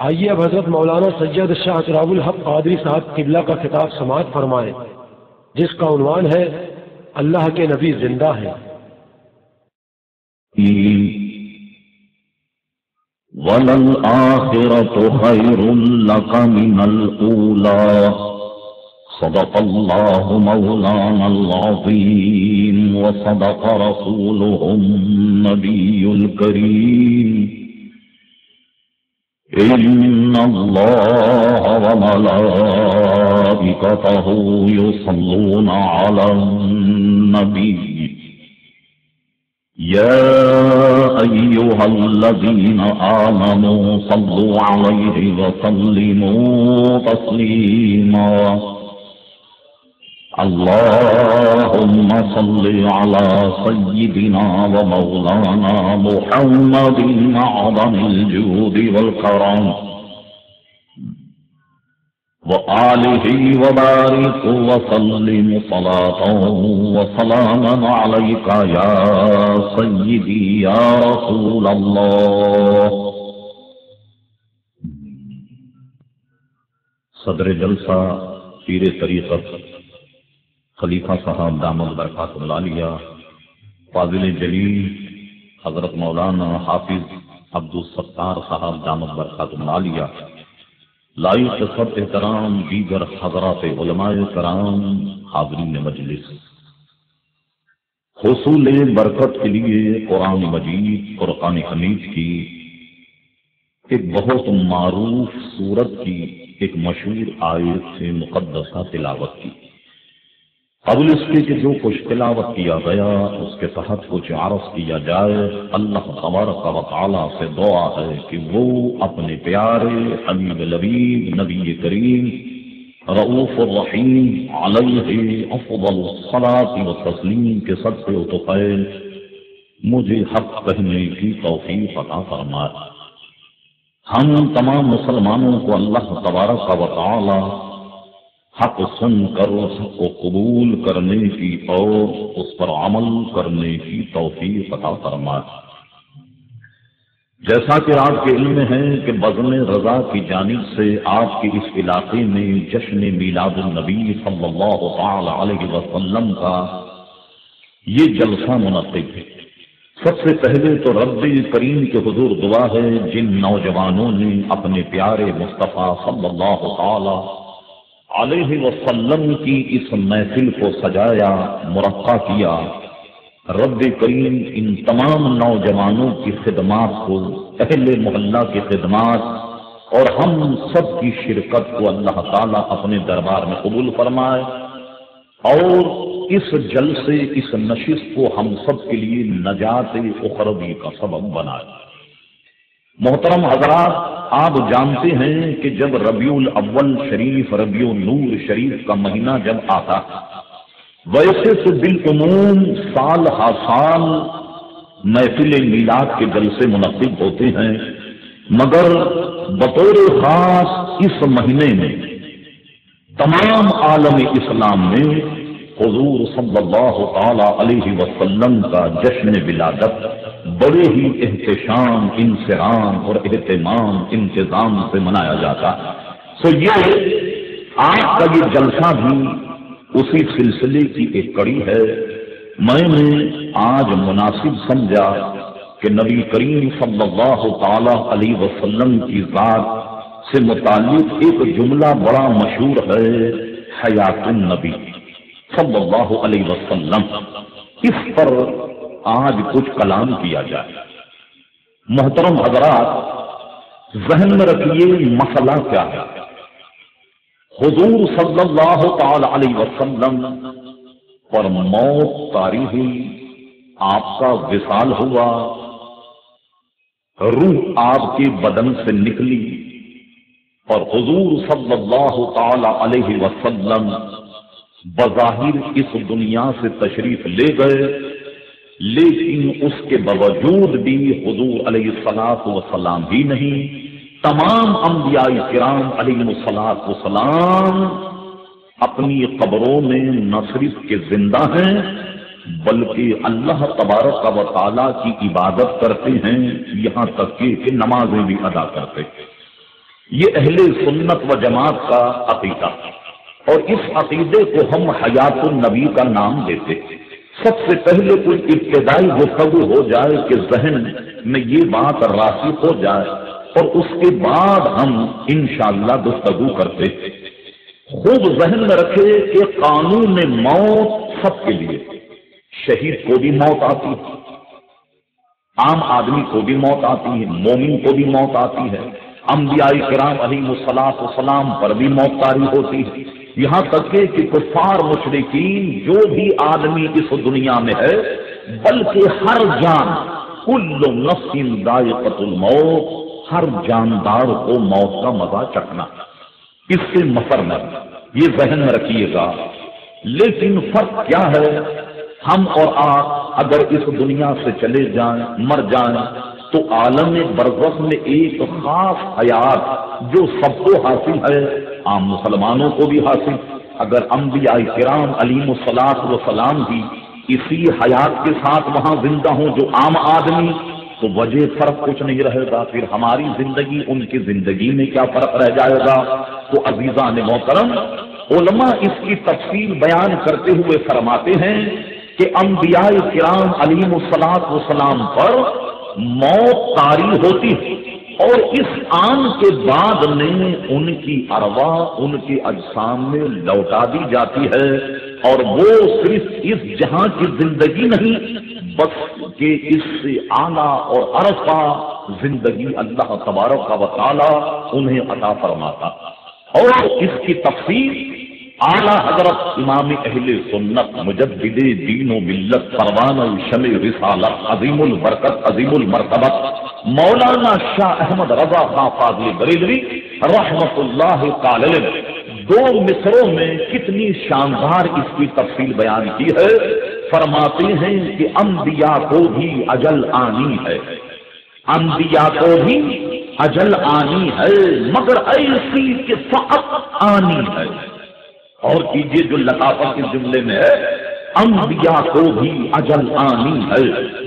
آئیے اب حضرت مولانا سید شاہ تراب الحق قادری صاحب قبلہ کا خطاب سماعت فرمائیں، جس کا عنوان ہے اللہ کے نبی زندہ ہے۔ وَلَلْآخِرَةُ خَيْرٌ لَكَ مِنَ الْأُولَى صدق الله مولانا العظيم وصدق رسوله النبي الكريم إن الله وملائكته يصلون على النبي يا أيها الذين آمنوا صلوا عليه وسلموا تسليما اللهم صل على سيدنا ومولانا محمد أعظم الجود والكرم وآله وبارك وسلم صلاة وسلاما عليك يا سيدي يا رسول الله۔ صدر جلسہ پیر طریقت خلیفہ صاحب دامت برکاتہ العالیہ فاضل جلیل حضرت مولانا حافظ عبدالستار صاحب دامت برکاتہ العالیہ، لائق سب احترام دیگر حضرات علماء کرام، حاضرین مجلس، حصول برکت کے لیے قرآن مجید فرقان حمید کی ایک بہت معروف سورت کی ایک مشہور آیت سے مقدسہ تلاوت کی۔ قبل اس کے کہ جو کچھ تلاوت کیا گیا اس کے تحت کچھ عرض کیا جائے، اللہ تبارک و تعالی سے دعا ہے کہ وہ اپنے پیارے حبیب لبیب نبی کریم رؤوف الرحیم علیہ افضل الصلاۃ والتسلیم کے صدقے و طفیل مجھے حق کہنے کی توفیق عطا فرمائے۔ ہم تمام مسلمانوں کو اللہ تبارک و تعالی حق سن کر حق کو قبول کرنے کی اور اس پر عمل کرنے کی توفیق عطا فرمائے۔ جیسا کہ آپ کے علم میں ہے کہ بزم رضا کی جانب سے آپ کے اس علاقے میں جشن میلاد النبی صلی اللہ تعالی علیہ وسلم کا یہ جلسہ منعقد ہے۔ سب سے پہلے تو رب کریم کے حضور دعا ہے جن نوجوانوں نے اپنے پیارے مصطفیٰ صلی اللہ تعالی علیہ وسلم کی اس محفل کو سجایا، مرقع کیا، رب کریم ان تمام نوجوانوں کی خدمات کو، اہل محلہ کی خدمات اور ہم سب کی شرکت کو اللہ تعالیٰ اپنے دربار میں قبول فرمائے اور اس جلسے اس نشست کو ہم سب کے لیے نجات اخروی کا سبب بنائے۔ محترم حضرات، آپ جانتے ہیں کہ جب ربیع الاول شریف، ربیع النور شریف کا مہینہ جب آتا، ویسے تو بالعموم سال ہر سال محفل میلاد کے جلسے منعقد ہوتے ہیں، مگر بطور خاص اس مہینے میں تمام عالم اسلام میں حضور صلی اللہ تعالی علیہ وسلم کا جشن ولادت بڑے ہی احتشام، انصرام اور اہتمام، انتظام سے منایا جاتا۔ سو یہ آج کا یہ جلسہ بھی اسی سلسلے کی ایک کڑی ہے۔ میں نے آج مناسب سمجھا کہ نبی کریم صلی اللہ تعالی علیہ وسلم کی ذات سے متعلق ایک جملہ بڑا مشہور ہے، حیات النبی صلی اللہ علیہ وسلم، اس پر آج کچھ کلام کیا جائے۔ محترم حضرات، ذہن میں رکھیے مسئلہ کیا ہے۔ حضور صلی اللہ تعالی علیہ وسلم پر موت طاری ہوئی، آپ کا وصال ہوا، روح آپ کے بدن سے نکلی اور حضور صلی اللہ تعالی علیہ وسلم بظاہر اس دنیا سے تشریف لے گئے، لیکن اس کے باوجود بھی حضور علیہ الصلوۃ والسلام بھی نہیں، تمام انبیاء کرام علیہ الصلوۃ والسلام اپنی قبروں میں نہ صرف کے زندہ ہیں بلکہ اللہ تبارک و تعالیٰ کی عبادت کرتے ہیں، یہاں تک کہ نمازیں بھی ادا کرتے ہیں۔ یہ اہل سنت و جماعت کا عقیدہ، اور اس عقیدے کو ہم حیات النبی کا نام دیتے ہیں۔ سب سے پہلے کوئی ابتدائی گفتگو ہو جائے کہ ذہن میں یہ بات راسخ ہو جائے، اور اس کے بعد ہم انشاءاللہ گفتگو کرتے ہیں۔ خوب ذہن میں رکھے کہ قانون موت سب کے لیے، شہید کو بھی موت آتی ہے، عام آدمی کو بھی موت آتی ہے، مومن کو بھی موت آتی ہے، انبیاء کرام علیہ الصلوۃ والسلام پر بھی موت طاری ہوتی ہے، یہاں تک کہ کفار مشرکین جو بھی آدمی اس دنیا میں ہے، بلکہ ہر جان، کل نفس ذائقۃ الموت، ہر جاندار کو موت کا مزہ چکھنا، اس سے مفر نہیں، یہ ذہن میں رکھیے گا۔ لیکن فرق کیا ہے، ہم اور آپ اگر اس دنیا سے چلے جائیں، مر جائیں، تو عالم برزخ میں ایک خاص حیات جو سب کو حاصل ہے، عام مسلمانوں کو بھی حاصل، اگر انبیاء کرام علیہ الصلوۃ والسلام بھی اسی حیات کے ساتھ وہاں زندہ ہوں جو عام آدمی، تو وجہ فرق کچھ نہیں رہے گا، پھر ہماری زندگی ان کی زندگی میں کیا فرق رہ جائے گا۔ تو عزیزان محترم، علماء اس کی تفصیل بیان کرتے ہوئے فرماتے ہیں کہ انبیاء کرام علیہ الصلوۃ والسلام پر موت طاری ہوتی ہے، اور اس آن کے بعد میں ان کی ارواح ان کے اجسام میں لوٹا دی جاتی ہے، اور وہ صرف اس جہاں کی زندگی نہیں بس کہ اس سے اعلیٰ اور ارفع زندگی اللہ تبارک و تعالی انہیں عطا فرماتا۔ اور اس کی تفصیل اعلیٰ حضرت امام اہل سنت مجدد دین و ملت پروانہ شمع رسالت عظیم البرکت عظیم المرتبت مولانا شاہ احمد رضا خان فاضل بریلوی رحمت اللہ تعالی دو مصروں میں کتنی شاندار اس کی تفصیل بیان کی ہے۔ فرماتے ہیں کہ انبیاء کو بھی اجل آنی ہے، انبیاء کو بھی اجل آنی ہے، مگر ایسی کہ فقط آنی ہے۔ اور کیجئے جو لطافت اس جملے میں ہے، انبیاء کو بھی اجل آنی ہے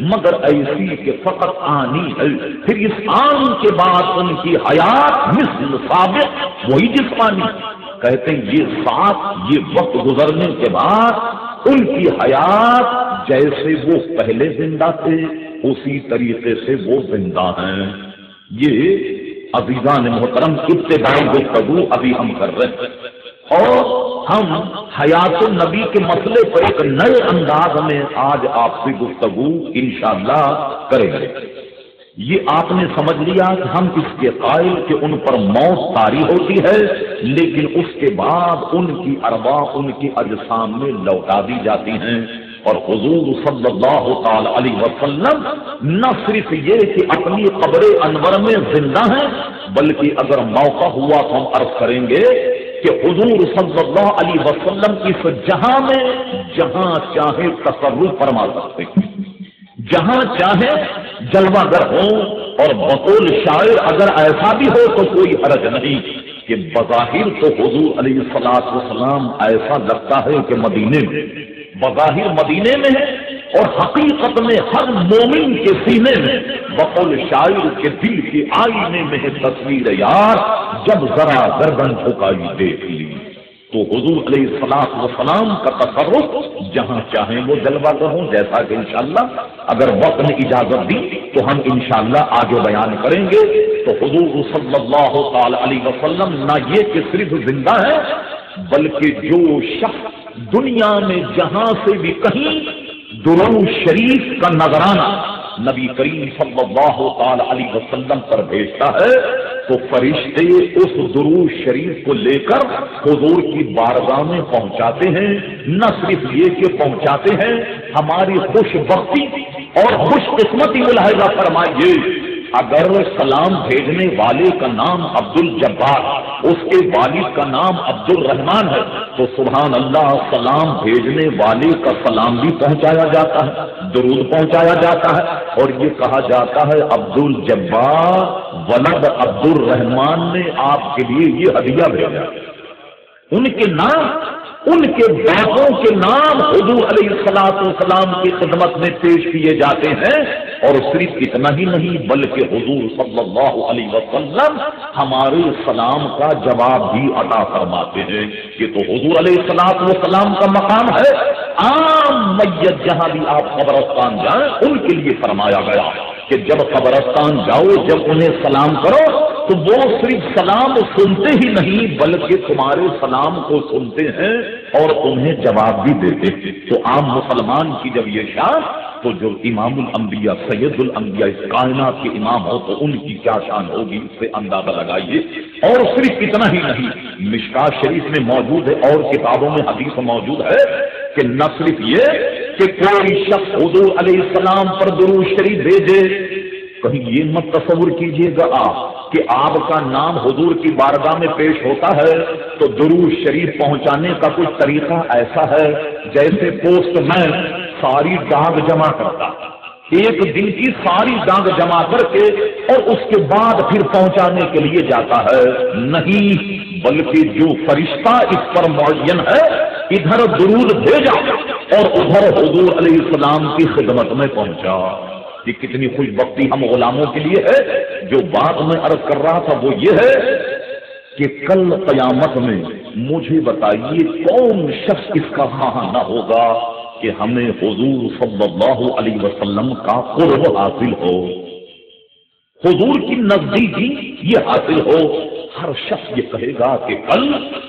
مگر ایسی کہ فقط آنی ہے، پھر اس آن کے بعد ان کی حیات مثل سابق وہی جسمانی، کہتے ہیں یہ ساتھ یہ وقت گزرنے کے بعد ان کی حیات جیسے وہ پہلے زندہ تھے اسی طریقے سے وہ زندہ ہیں۔ یہ عزیزان محترم ابتدائی گفتگو ابھی ہم کر رہے ہیں، اور ہم حیات النبی کے مسئلے پر ایک نئے انداز میں آج آپ سے گفتگو انشاءاللہ کریں گے۔ یہ آپ نے سمجھ لیا کہ ہم اس کے قائل کہ ان پر موت طاری ہوتی ہے، لیکن اس کے بعد ان کی ارواح ان کے اجسام میں لوٹا دی جاتی ہیں، اور حضور صلی اللہ تعالی علیہ وسلم نہ صرف یہ کہ اپنی قبر انور میں زندہ ہیں، بلکہ اگر موقع ہوا تو ہم عرض کریں گے کہ حضور صلی اللہ علیہ وسلم اس جہاں میں جہاں چاہے تصرف فرما سکتے ہیں، جہاں چاہے جلوہ گر ہو، اور بقول شاعر اگر ایسا بھی ہو تو کوئی حرج نہیں کہ بظاہر تو حضور علیہ الصلوۃ والسلام ایسا لگتا ہے کہ مدینے میں، بظاہر مدینے میں ہے، اور حقیقت میں ہر مومن کے سینے میں بقول شاعر کے دل کے آئینے میں ہے تصویر یار، جب ذرا گردن جھکائی دیکھ لی، تو حضور علیہ الصلوۃ والسلام کا تصرف جہاں چاہیں وہ جلوہ گر ہوں، جیسا کہ انشاءاللہ اگر وقت نے اجازت دی تو ہم انشاءاللہ آگے بیان کریں گے۔ تو حضور صلی اللہ تعالی علیہ وسلم نہ یہ کہ صرف زندہ ہے، بلکہ جو شخص دنیا میں جہاں سے بھی کہیں درود شریف کا نذرانہ نبی کریم صلی اللہ تعالی علیہ وسلم پر بھیجتا ہے، تو فرشتے اس درود شریف کو لے کر حضور کی بارگاہ میں پہنچاتے ہیں۔ نہ صرف یہ کہ پہنچاتے ہیں، ہماری خوش بختی اور خوش قسمتی ملاحظہ فرمائیے، اگر سلام بھیجنے والے کا نام عبد الجبار، اس کے والد کا نام عبد الرحمان ہے، تو سبحان اللہ سلام بھیجنے والے کا سلام بھی پہنچایا جاتا ہے، درود پہنچایا جاتا ہے، اور یہ کہا جاتا ہے عبد الجبار ولد عبد الرحمان نے آپ کے لیے یہ ہدیہ بھیجا۔ ان کے نام، ان کے باپوں کے نام حضور علیہ الصلوۃ والسلام کی خدمت میں پیش کیے جاتے ہیں، اور صرف اتنا ہی نہیں بلکہ حضور صلی اللہ علیہ وسلم ہمارے سلام کا جواب بھی عطا فرماتے ہیں. یہ تو حضور علیہ السلام کا مقام ہے. عام میت جہاں بھی آپ قبرستان جائیں ان کے لیے فرمایا گیا کہ جب قبرستان جاؤ جب انہیں سلام کرو تو وہ صرف سلام سنتے ہی نہیں بلکہ تمہارے سلام کو سنتے ہیں اور انہیں جواب بھی دیتے ہیں. تو عام مسلمان کی جب یہ شان تو جو امام الانبیاء سید الانبیاء اس کائنات کے امام ہو تو ان کی کیا شان ہوگی اس سے اندازہ لگائیے. اور صرف اتنا ہی نہیں مشکات شریف میں موجود ہے اور کتابوں میں حدیث موجود ہے کہ نہ صرف یہ کہ کوئی شخص حضور علیہ السلام پر درود شریف بھیجے. کہیں یہ مت تصور کیجئے گا آپ کہ آپ کا نام حضور کی بارگاہ میں پیش ہوتا ہے تو درود شریف پہنچانے کا کچھ طریقہ ایسا ہے جیسے پوسٹ مین ساری ڈاک جمع کرتا ایک دن کی ساری ڈاک جمع کر کے اور اس کے بعد پھر پہنچانے کے لیے جاتا ہے. نہیں بلکہ جو فرشتہ اس پر معین ہے ادھر درود بھیجا اور ادھر حضور علیہ السلام کی خدمت میں پہنچا. یہ کتنی خوش بختی ہم غلاموں کے لیے ہے. جو بات میں عرض کر رہا تھا وہ یہ ہے کہ کل قیامت میں مجھے بتائیے کون شخص اس کا خواہاں نہ ہوگا کہ ہمیں حضور صلی اللہ علیہ وسلم کا قرب حاصل ہو, حضور کی نزدیکی یہ حاصل ہو. ہر شخص یہ کہے گا کہ کل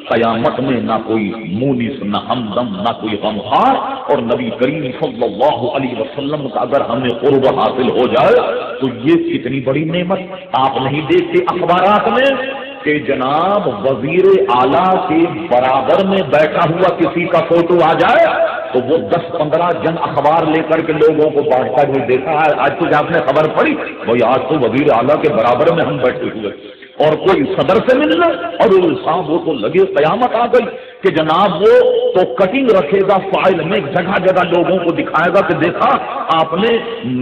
قیامت میں نہ کوئی مونس نہ ہمدم نہ کوئی غمخوار اور نبی کریم صلی اللہ علیہ وسلم کا اگر ہمیں قرب حاصل ہو جائے تو یہ کتنی بڑی نعمت. آپ نہیں دیکھتے اخبارات میں کہ جناب وزیر اعلیٰ کے برابر میں بیٹھا ہوا کسی کا فوٹو آ جائے تو وہ 10-15 جن اخبار لے کر کے لوگوں کو بانٹتا ہوئے دیکھا ہے. آج کچھ آپ نے خبر پڑھی بھائی آج تو وزیر اعلیٰ کے برابر میں ہم بیٹھے ہوئے اور کوئی صدر سے ملنا اور صاحب وہ تو لگے قیامت آ گئی کہ جناب وہ تو کٹنگ رکھے گا فائل میں جگہ جگہ لوگوں کو دکھائے گا کہ دیکھا آپ نے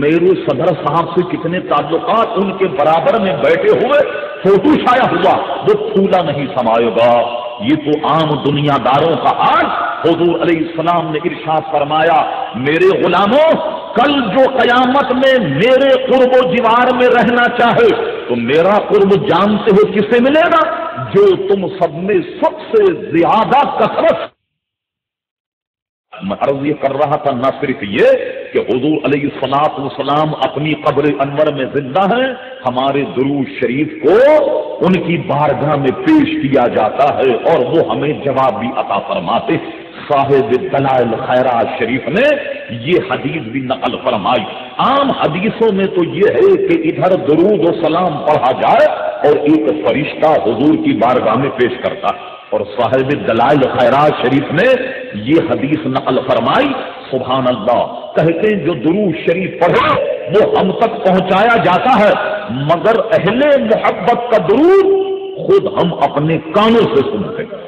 میرے صدر صاحب سے کتنے تعلقات, ان کے برابر میں بیٹھے ہوئے فوٹو چھایا ہوا وہ پھولا نہیں سمائے گا. یہ تو عام دنیا داروں کا حال. حضور علیہ السلام نے ارشاد فرمایا میرے غلاموں کل جو قیامت میں میرے قرب و جوار میں رہنا چاہے تو میرا قرب جانتے ہو کس سے ملے گا؟ جو تم سب میں سب سے زیادہ کثرت. میں عرض یہ کر رہا تھا نہ صرف یہ کہ حضور علیہ السلام اپنی قبر انور میں زندہ ہیں, ہمارے درود شریف کو ان کی بارگاہ میں پیش کیا جاتا ہے اور وہ ہمیں جواب بھی عطا فرماتے. صاحب دلائل خیرات شریف نے یہ حدیث بھی نقل فرمائی. عام حدیثوں میں تو یہ ہے کہ ادھر درود و سلام پڑھا جائے اور ایک فرشتہ حضور کی بارگاہ میں پیش کرتا ہے. اور صاحب دلائل خیرات شریف نے یہ حدیث نقل فرمائی. سبحان اللہ, کہتے ہیں جو درود شریف پڑھے وہ ہم تک پہنچایا جاتا ہے مگر اہل محبت کا درود خود ہم اپنے کانوں سے سنتے ہیں.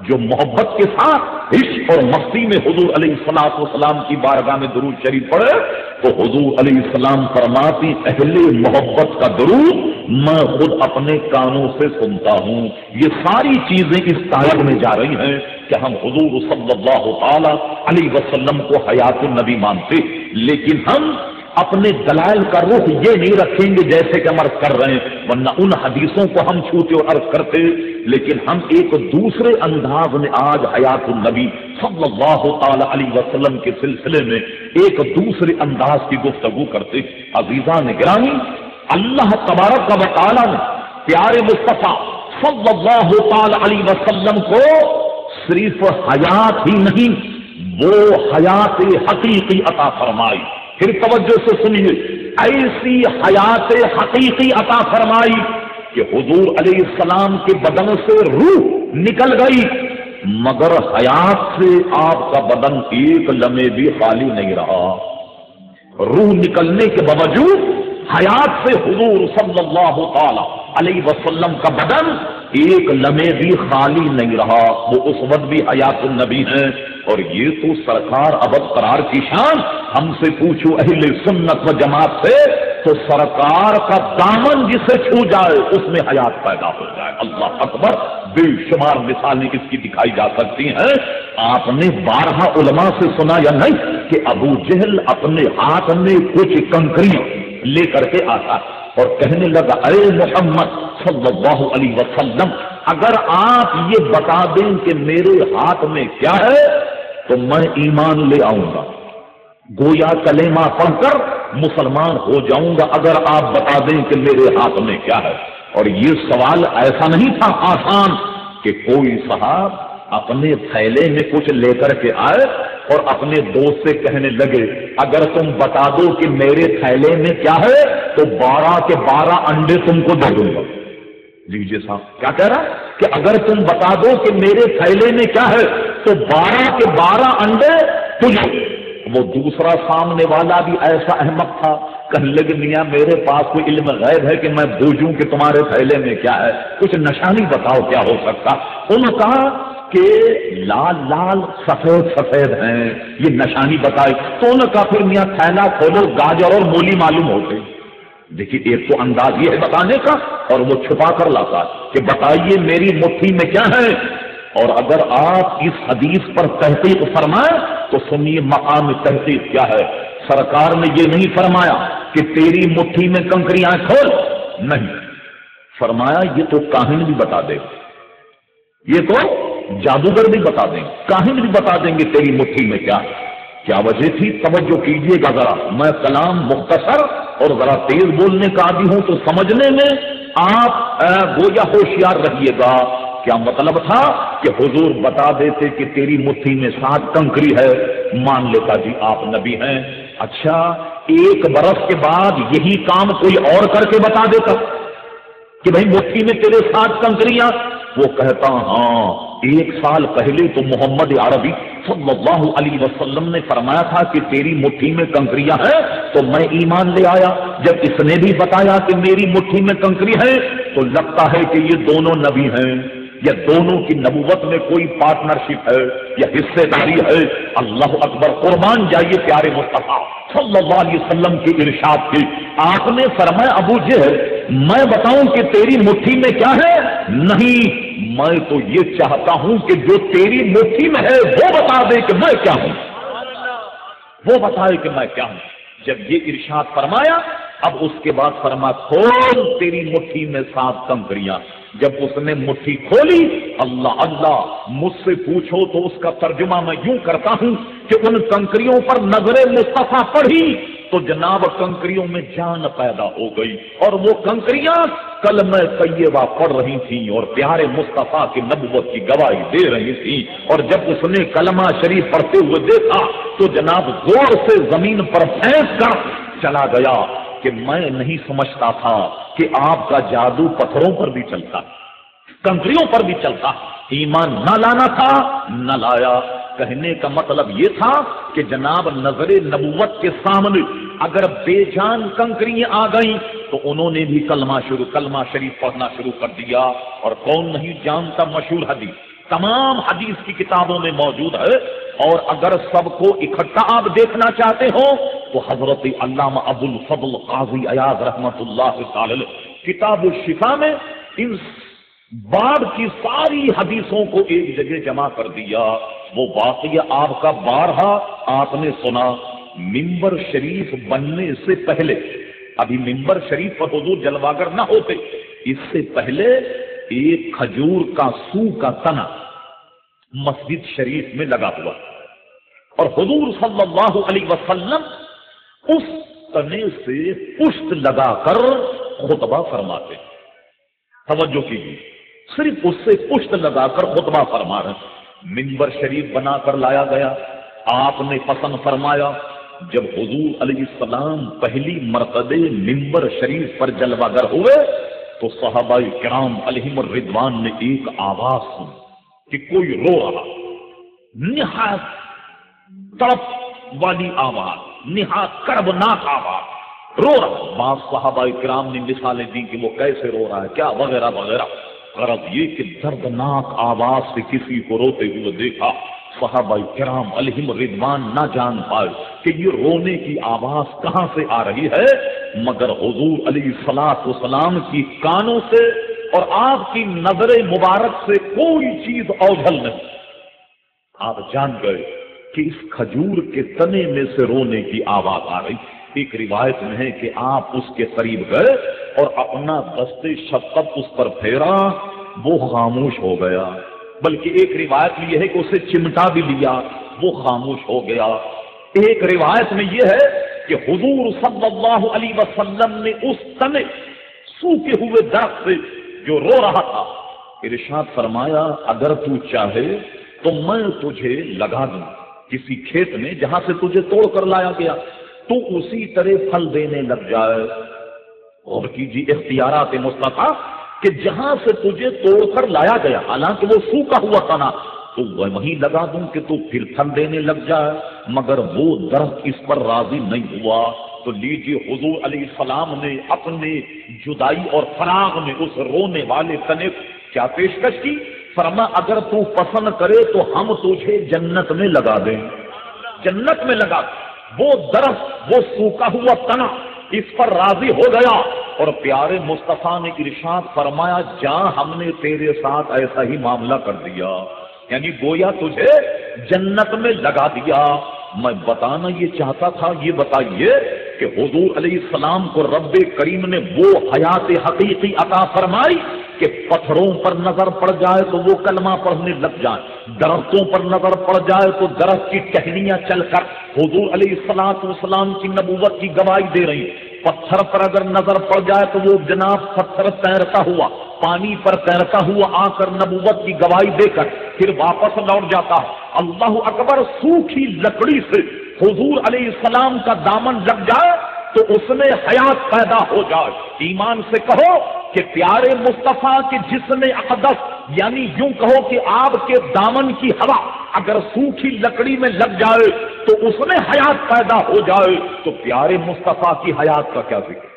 جو محبت کے ساتھ عشق اور مستی میں حضور علیہ السلام کی بارگاہ میں درود شریف پڑھے تو حضور علیہ السلام فرماتی اہل محبت کا درود میں خود اپنے کانوں سے سنتا ہوں. یہ ساری چیزیں اس تائید میں جا رہی ہیں کہ ہم حضور صلی اللہ تعالی علیہ وسلم کو حیات النبی مانتے, لیکن ہم اپنے دلائل کا رخ یہ نہیں رکھیں گے جیسے کہ ہم عرض کر رہے ہیں, ورنہ ان حدیثوں کو ہم چھوتے اور عرض کرتے, لیکن ہم ایک دوسرے انداز میں آج حیات النبی صلی اللہ تعالی علیہ وسلم کے سلسلے میں ایک دوسرے انداز کی گفتگو کرتے. عزیزان گرامی, اللہ تبارک و تعالی نے پیارے مصطفیٰ صلی اللہ تعالی علیہ وسلم کو صرف حیات ہی نہیں وہ حیات حقیقی عطا فرمائی. پھر توجہ سے سنیے, ایسی حیات حقیقی عطا فرمائی کہ حضور علیہ السلام کے بدن سے روح نکل گئی مگر حیات سے آپ کا بدن ایک لمحے بھی خالی نہیں رہا. روح نکلنے کے باوجود حیات سے حضور صلی اللہ تعالی علیہ وسلم کا بدن ایک لمحے بھی خالی نہیں رہا. وہ اس وقت بھی حیات النبی ہیں اور یہ تو سرکار ابد قرار کی شان. ہم سے پوچھو اہل سنت و جماعت سے تو سرکار کا دامن جسے چھو جائے اس میں حیات پیدا ہو جائے. اللہ اکبر, بے شمار مثالیں اس کی دکھائی جا سکتی ہیں. آپ نے 12 علماء سے سنا یا نہیں کہ ابو جہل اپنے ہاتھ میں کچھ کنکریاں لے کر کے آتا اور کہنے لگا اے محمد صلی اللہ علیہ وسلم اگر آپ یہ بتا دیں کہ میرے ہاتھ میں کیا ہے تو میں ایمان لے آؤں گا، گویا کلمہ پڑھ کر مسلمان ہو جاؤں گا اگر آپ بتا دیں کہ میرے ہاتھ میں کیا ہے۔ اور یہ سوال ایسا نہیں تھا آسان کہ کوئی صاحب اپنے تھیلے میں کچھ لے کر کے آئے اور اپنے دوست سے کہنے لگے اگر تم بتا دو کہ میرے تھیلے میں کیا ہے تو 12 کے 12 انڈے تم کو دے دوں گا۔ لیجیے صاحب کیا کہہ رہا کہ اگر تم بتا دو کہ میرے تھیلے میں کیا ہے تو 12 کے 12 انڈے تجھے۔ وہ دوسرا سامنے والا بھی ایسا احمق تھا، کہنے لگے میاں میرے پاس کوئی علم غیب ہے کہ میں بوجھوں کہ تمہارے تھیلے میں کیا ہے، کچھ نشانی بتاؤ کیا ہو سکتا۔ انہوں نے کہا کہ لال لال سفید سفید ہیں، یہ نشانی بتائی تو انہوں نے کہا پھر میاں تھیلا کھولو گاجر اور مولی معلوم ہو گئی۔ دیکھیے ایک تو انداز یہ ہے بتانے کا اور وہ چھپا کر لاتا کہ بتائیے میری مٹھی میں کیا ہے۔ اور اگر آپ اس حدیث پر تحقیق فرمائیں تو سنیے مقام تحقیق کیا ہے۔ سرکار نے یہ نہیں فرمایا کہ تیری مٹھی میں کنکریاں کھول، نہیں، فرمایا یہ تو کاہن بھی بتا دے، یہ تو جادوگر بھی بتا دیں، کاہن بھی بتا دیں گے تیری مٹھی میں کیا وجہ تھی۔ توجہ کیجئے گا ذرا، میں کلام مختصر اور ذرا تیز بولنے کا عادی ہوں تو سمجھنے میں آپ گویا ہوشیار رہیے گا۔ کیا مطلب تھا کہ حضور بتا دیتے کہ تیری مٹھی میں 7 کنکری ہے، مان لیتا جی آپ نبی ہیں۔ اچھا 1 برس کے بعد یہی کام کوئی اور کر کے بتا دیتا کہ بھائی مٹھی میں تیرے 7 کنکریاں، وہ کہتا ہاں 1 سال پہلے تو محمد عربی صلی اللہ علیہ وسلم نے فرمایا تھا کہ تیری مٹھی میں کنکریاں ہیں تو میں ایمان لے آیا۔ جب اس نے بھی بتایا کہ میری مٹھی میں کنکری ہے تو لگتا ہے کہ یہ دونوں نبی ہیں یا دونوں کی نبوت میں کوئی پارٹنرشپ ہے یا حصے داری ہے۔ اللہ اکبر، قربان جائیے پیارے مصطفیٰ صلی اللہ علیہ وسلم کی ارشاد کی۔ آپ نے فرمایا ابو جہل میں بتاؤں کہ تیری مٹھی میں کیا ہے؟ نہیں، میں تو یہ چاہتا ہوں کہ جو تیری مٹھی میں ہے وہ بتا دے کہ میں کیا ہوں، وہ بتائے کہ میں کیا ہوں۔ جب یہ ارشاد فرمایا اب اس کے بعد فرما کھول تیری مٹھی میں 7 کنکریاں۔ جب اس نے مٹھی کھولی، اللہ اللہ، مجھ سے پوچھو تو اس کا ترجمہ میں یوں کرتا ہوں کہ ان کنکریوں پر نظر مصطفیٰ پڑھی تو جناب کنکریوں میں جان پیدا ہو گئی، اور وہ کنکریاں کلمہ طیبہ پڑھ رہی تھیں اور پیارے مصطفیٰ کی نبوت کی گواہی دے رہی تھیں۔ اور جب اس نے کلمہ شریف پڑھتے ہوئے دیکھا تو جناب زور سے زمین پر پھینک کر چلا گیا کہ میں نہیں سمجھتا تھا کہ آپ کا جادو پتھروں پر بھی چلتا، کنکریوں پر بھی چلتا۔ ایمان نہ لانا تھا، نہ لایا۔ کہنے کا مطلب یہ تھا کہ جناب نظر نبوت کے سامنے اگر بے جان کنکریاں آ گئیں تو انہوں نے بھی کلمہ شریف پڑھنا شروع کر دیا۔ اور کون نہیں جانتا مشہور حدیث تمام حدیث کی کتابوں میں موجود ہے، اور اگر سب کو اکٹھا آپ دیکھنا چاہتے ہو تو حضرت علامہ ابو الفضل قاضی عیاض رحمت اللہ تعالی کتاب الشفا میں ان باب کی ساری حدیثوں کو ایک جگہ جمع کر دیا۔ وہ واقعہ آپ کا بارہا آپ نے سنا۔ منبر شریف بننے سے پہلے، ابھی منبر شریف پر حضور جلواگر نہ ہوتے، اس سے پہلے ایک کھجور کا سو کا تنا مسجد شریف میں لگا ہوا، اور حضور صلی اللہ علیہ وسلم اس تنے سے پشت لگا کر خطبہ فرماتے۔ توجہ کیجیے، صرف اس سے پشت لگا کر خطبہ فرما رہے۔ منبر شریف بنا کر لایا گیا، آپ نے پسند فرمایا۔ جب حضور علیہ السلام پہلی مرتبہ منبر شریف پر جلوہ گر ہوئے تو صحابہ کرام علیہم الرضوان نے ایک آواز سنی کہ کوئی رو رہا، نہایت تڑپ والی آواز، نہایت کربناک آواز، رو رہا۔ بعض صحابہ کرام نے مثالیں دی کہ وہ کیسے رو رہا ہے کیا وغیرہ وغیرہ۔ غرض یہ کہ دردناک آواز سے کسی کو روتے ہوئے دیکھا، صحابہ کرام علیہم الرضوان نہ جان پائے کہ یہ رونے کی آواز کہاں سے آ رہی ہے، مگر حضور علیہ الصلوۃ والسلام کی کانوں سے اور آپ کی نظر مبارک سے کوئی چیز اوجھل نہیں۔ آپ جان گئے کہ اس کھجور کے تنے میں سے رونے کی آواز آ رہی. ایک روایت میں ہے کہ آپ اس کے قریب گئے اور اپنا دستے شفقت اس پر پھیرا، وہ خاموش ہو گیا. بلکہ ایک روایت میں یہ ہے کہ اسے چمٹا بھی لیا، وہ خاموش ہو گیا. ایک روایت میں یہ ہے کہ حضور صلی اللہ علیہ وسلم نے اس تنے سوکھے ہوئے درخت سے جو رو رہا تھا ارشاد فرمایا اگر تو چاہے تو میں تجھے لگا دوں کسی کھیت میں جہاں سے تجھے توڑ کر لایا گیا، تو اسی طرح پھل دینے لگ جائے. اور کیجیے اختیارات مصطفیٰ کہ جہاں سے تجھے توڑ کر لایا گیا حالانکہ وہ سوکھا ہوا تھا نا، تو وہیں لگا دوں کہ تو پھر پھل دینے لگ جائے. مگر وہ درخت اس پر راضی نہیں ہوا. تو لیجیے حضور علیہ السلام نے اپنے جدائی اور فراغ میں اس رونے والے تنے کیا پیشکش کی؟ فرما اگر تو پسند کرے تو ہم تجھے جنت میں لگا دیں، جنت میں لگا دیں. وہ درخت، وہ سوکھا ہوا تنا اس پر راضی ہو گیا اور پیارے مصطفیٰ نے ارشاد فرمایا جا ہم نے تیرے ساتھ ایسا ہی معاملہ کر دیا، یعنی گویا تجھے جنت میں لگا دیا. میں بتانا یہ چاہتا تھا، یہ بتائیے کہ حضور علیہ السلام کو رب کریم نے وہ حیات حقیقی عطا فرمائی کہ پتھروں پر نظر پڑ جائے تو وہ کلمہ پڑھنے لگ جائیں، درختوں پر نظر پڑ جائے تو درخت کی ٹہنیاں چل کر حضور علیہ السلام کی نبوت کی گواہی دے رہی. پتھر پر اگر نظر پڑ جائے تو وہ جناب پتھر تیرتا ہوا پانی پر تیرتا ہوا آ کر نبوت کی گواہی دے کر پھر واپس لوٹ جاتا. اللہ اکبر. سوکھی لکڑی سے حضور علیہ السلام کا دامن لگ جائے تو اس میں حیات پیدا ہو جائے. ایمان سے کہو کہ پیارے مصطفیٰ کے جسم اقدس، یعنی یوں کہو کہ آپ کے دامن کی ہوا اگر سوکھی لکڑی میں لگ جائے تو اس میں حیات پیدا ہو جائے تو پیارے مصطفیٰ کی حیات کا کیا ذکر،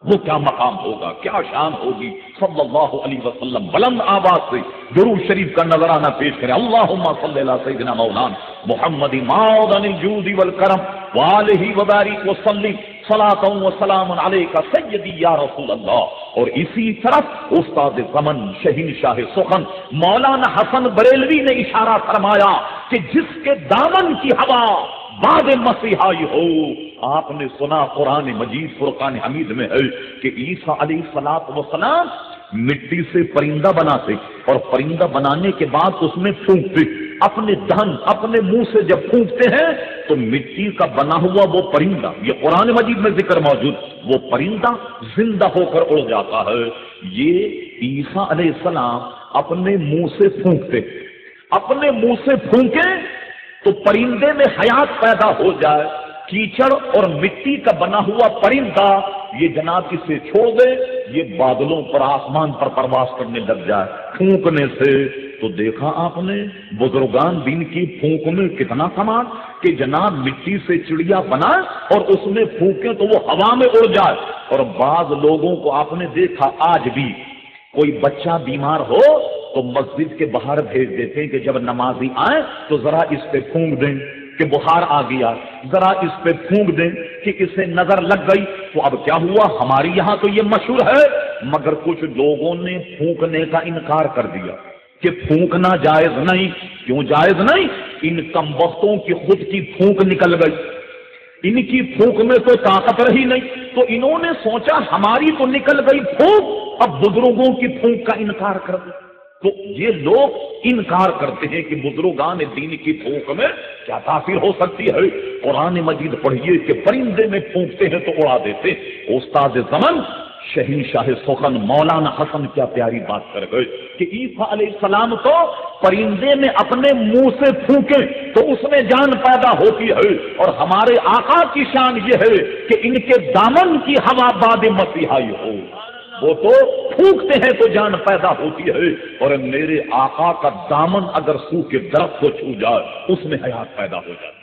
وہ کیا مقام ہوگا، کیا شان ہوگی. صلی اللہ علیہ وسلم بلند آواز سے درود شریف کا نذرانہ پیش کریں. اللہم صلی علی سیدنا مولانا محمد معدن الجود والکرم وآلہ وبارک وسلم صلاۃ و سلام علیک سیدی یا رسول اللہ. اور اسی طرف استاد زمن شہنشاہ سخن مولانا حسن بریلوی نے اشارہ فرمایا کہ جس کے دامن کی ہوا بعد مسیحائی ہو. آپ نے سنا قرآن مجید فرقان حمید میں ہے کہ عیسیٰ علیہ السلام مٹی سے پرندہ بناتے اور پرندہ بنانے کے بعد اس میں پھونکتے، اپنے دہن اپنے منہ سے جب پھونکتے ہیں تو مٹی کا بنا ہوا وہ پرندہ، یہ قرآن مجید میں ذکر موجود، وہ پرندہ زندہ ہو کر اڑ جاتا ہے. یہ عیسیٰ علیہ السلام اپنے منہ سے پھونکتے، اپنے منہ سے پھونکے تو پرندے میں حیات پیدا ہو جائے. کیچڑ اور مٹی کا بنا ہوا پرندہ یہ جناب اسے چھوڑ دے، یہ بادلوں پر آسمان پر پرواز کرنے لگ جائے پھونکنے سے. تو دیکھا آپ نے بزرگان دین کی پھونک میں کتنا کمال کہ جناب مٹی سے چڑیا بنائے اور اس میں پھونکے تو وہ ہوا میں اڑ جائے. اور بعض لوگوں کو آپ نے دیکھا آج بھی کوئی بچہ بیمار ہو تو مسجد کے باہر بھیج دیتے ہیں کہ جب نمازی آئے تو ذرا اس پہ پھونک دیں کہ بخار آ گیا، ذرا اس پہ پھونک دیں کہ اسے نظر لگ گئی. تو اب کیا ہوا، ہماری یہاں تو یہ مشہور ہے مگر کچھ لوگوں نے پھونکنے کا انکار کر دیا کہ پھونکنا جائز نہیں. کیوں جائز نہیں؟ ان کم وقتوں کی خود کی پھونک نکل گئی، ان کی پھونک میں تو طاقت رہی نہیں، تو انہوں نے سوچا ہماری تو نکل گئی پھونک، اب بزرگوں کی پھونک کا انکار کر دیں. تو یہ لوگ انکار کرتے ہیں کہ بزرگان دین کی پھونک میں کیا تاثیر ہو سکتی ہے. قرآن مجید پڑھیے کہ پرندے میں پھونکتے ہیں تو اڑا دیتے. استاد زمن شہنشاہ سخن مولانا حسن کیا پیاری بات کر گئے کہ عیسیٰ علیہ السلام تو پرندے میں اپنے منہ سے پھونکے تو اس میں جان پیدا ہوتی ہے، اور ہمارے آقا کی شان یہ ہے کہ ان کے دامن کی ہوا باد مسیحائی ہو، وہ تو پھونکتے ہیں تو جان پیدا ہوتی ہے. اور میرے آقا کا دامن اگر سوکھے درخت کو چھو جائے اس میں حیات پیدا ہو جاتی.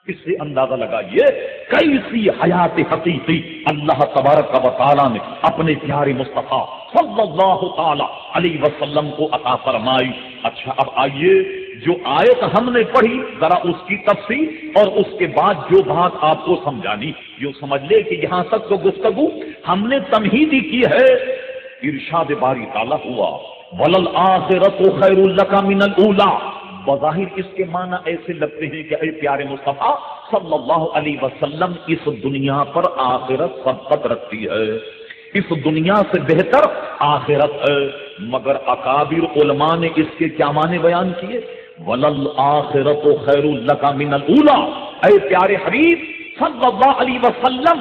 اس سے اندازہ لگائیے کیسی حیات حقیقی اللہ تبارک و تعالیٰ نے اپنے پیارے مصطفیٰ صلی اللہ تعالی علیہ وسلم کو عطا فرمائی. اچھا اب آئیے جو آیت ہم نے پڑھی ذرا اس کی تفسیر اور اس کے بعد جو بات آپ کو سمجھانی، یوں سمجھ لے کہ یہاں تک تو گفتگو ہم نے تمہیدی کی ہے. ارشاد باری تعالیٰ ہوا وَلَلْآخِرَةُ خَيْرٌ لَكَ مِنَ الْأُولَىٰ، بظاہر اس کے معنی ایسے لگتے ہیں کہ اے پیارے مصطفیٰ صلی اللہ علیہ وسلم، اس دنیا پر آخرت سبقت رکھتی ہے، اس دنیا سے بہتر آخرت ہے، مگر اکابر علماء نے اس کے کیا معنی بیان کیے؟ وَلَلْآخِرَةُ خَيْرٌ لَكَ مِنَ الْأُولَىٰ، اے پیارے حبیب صلی اللہ علیہ وسلم،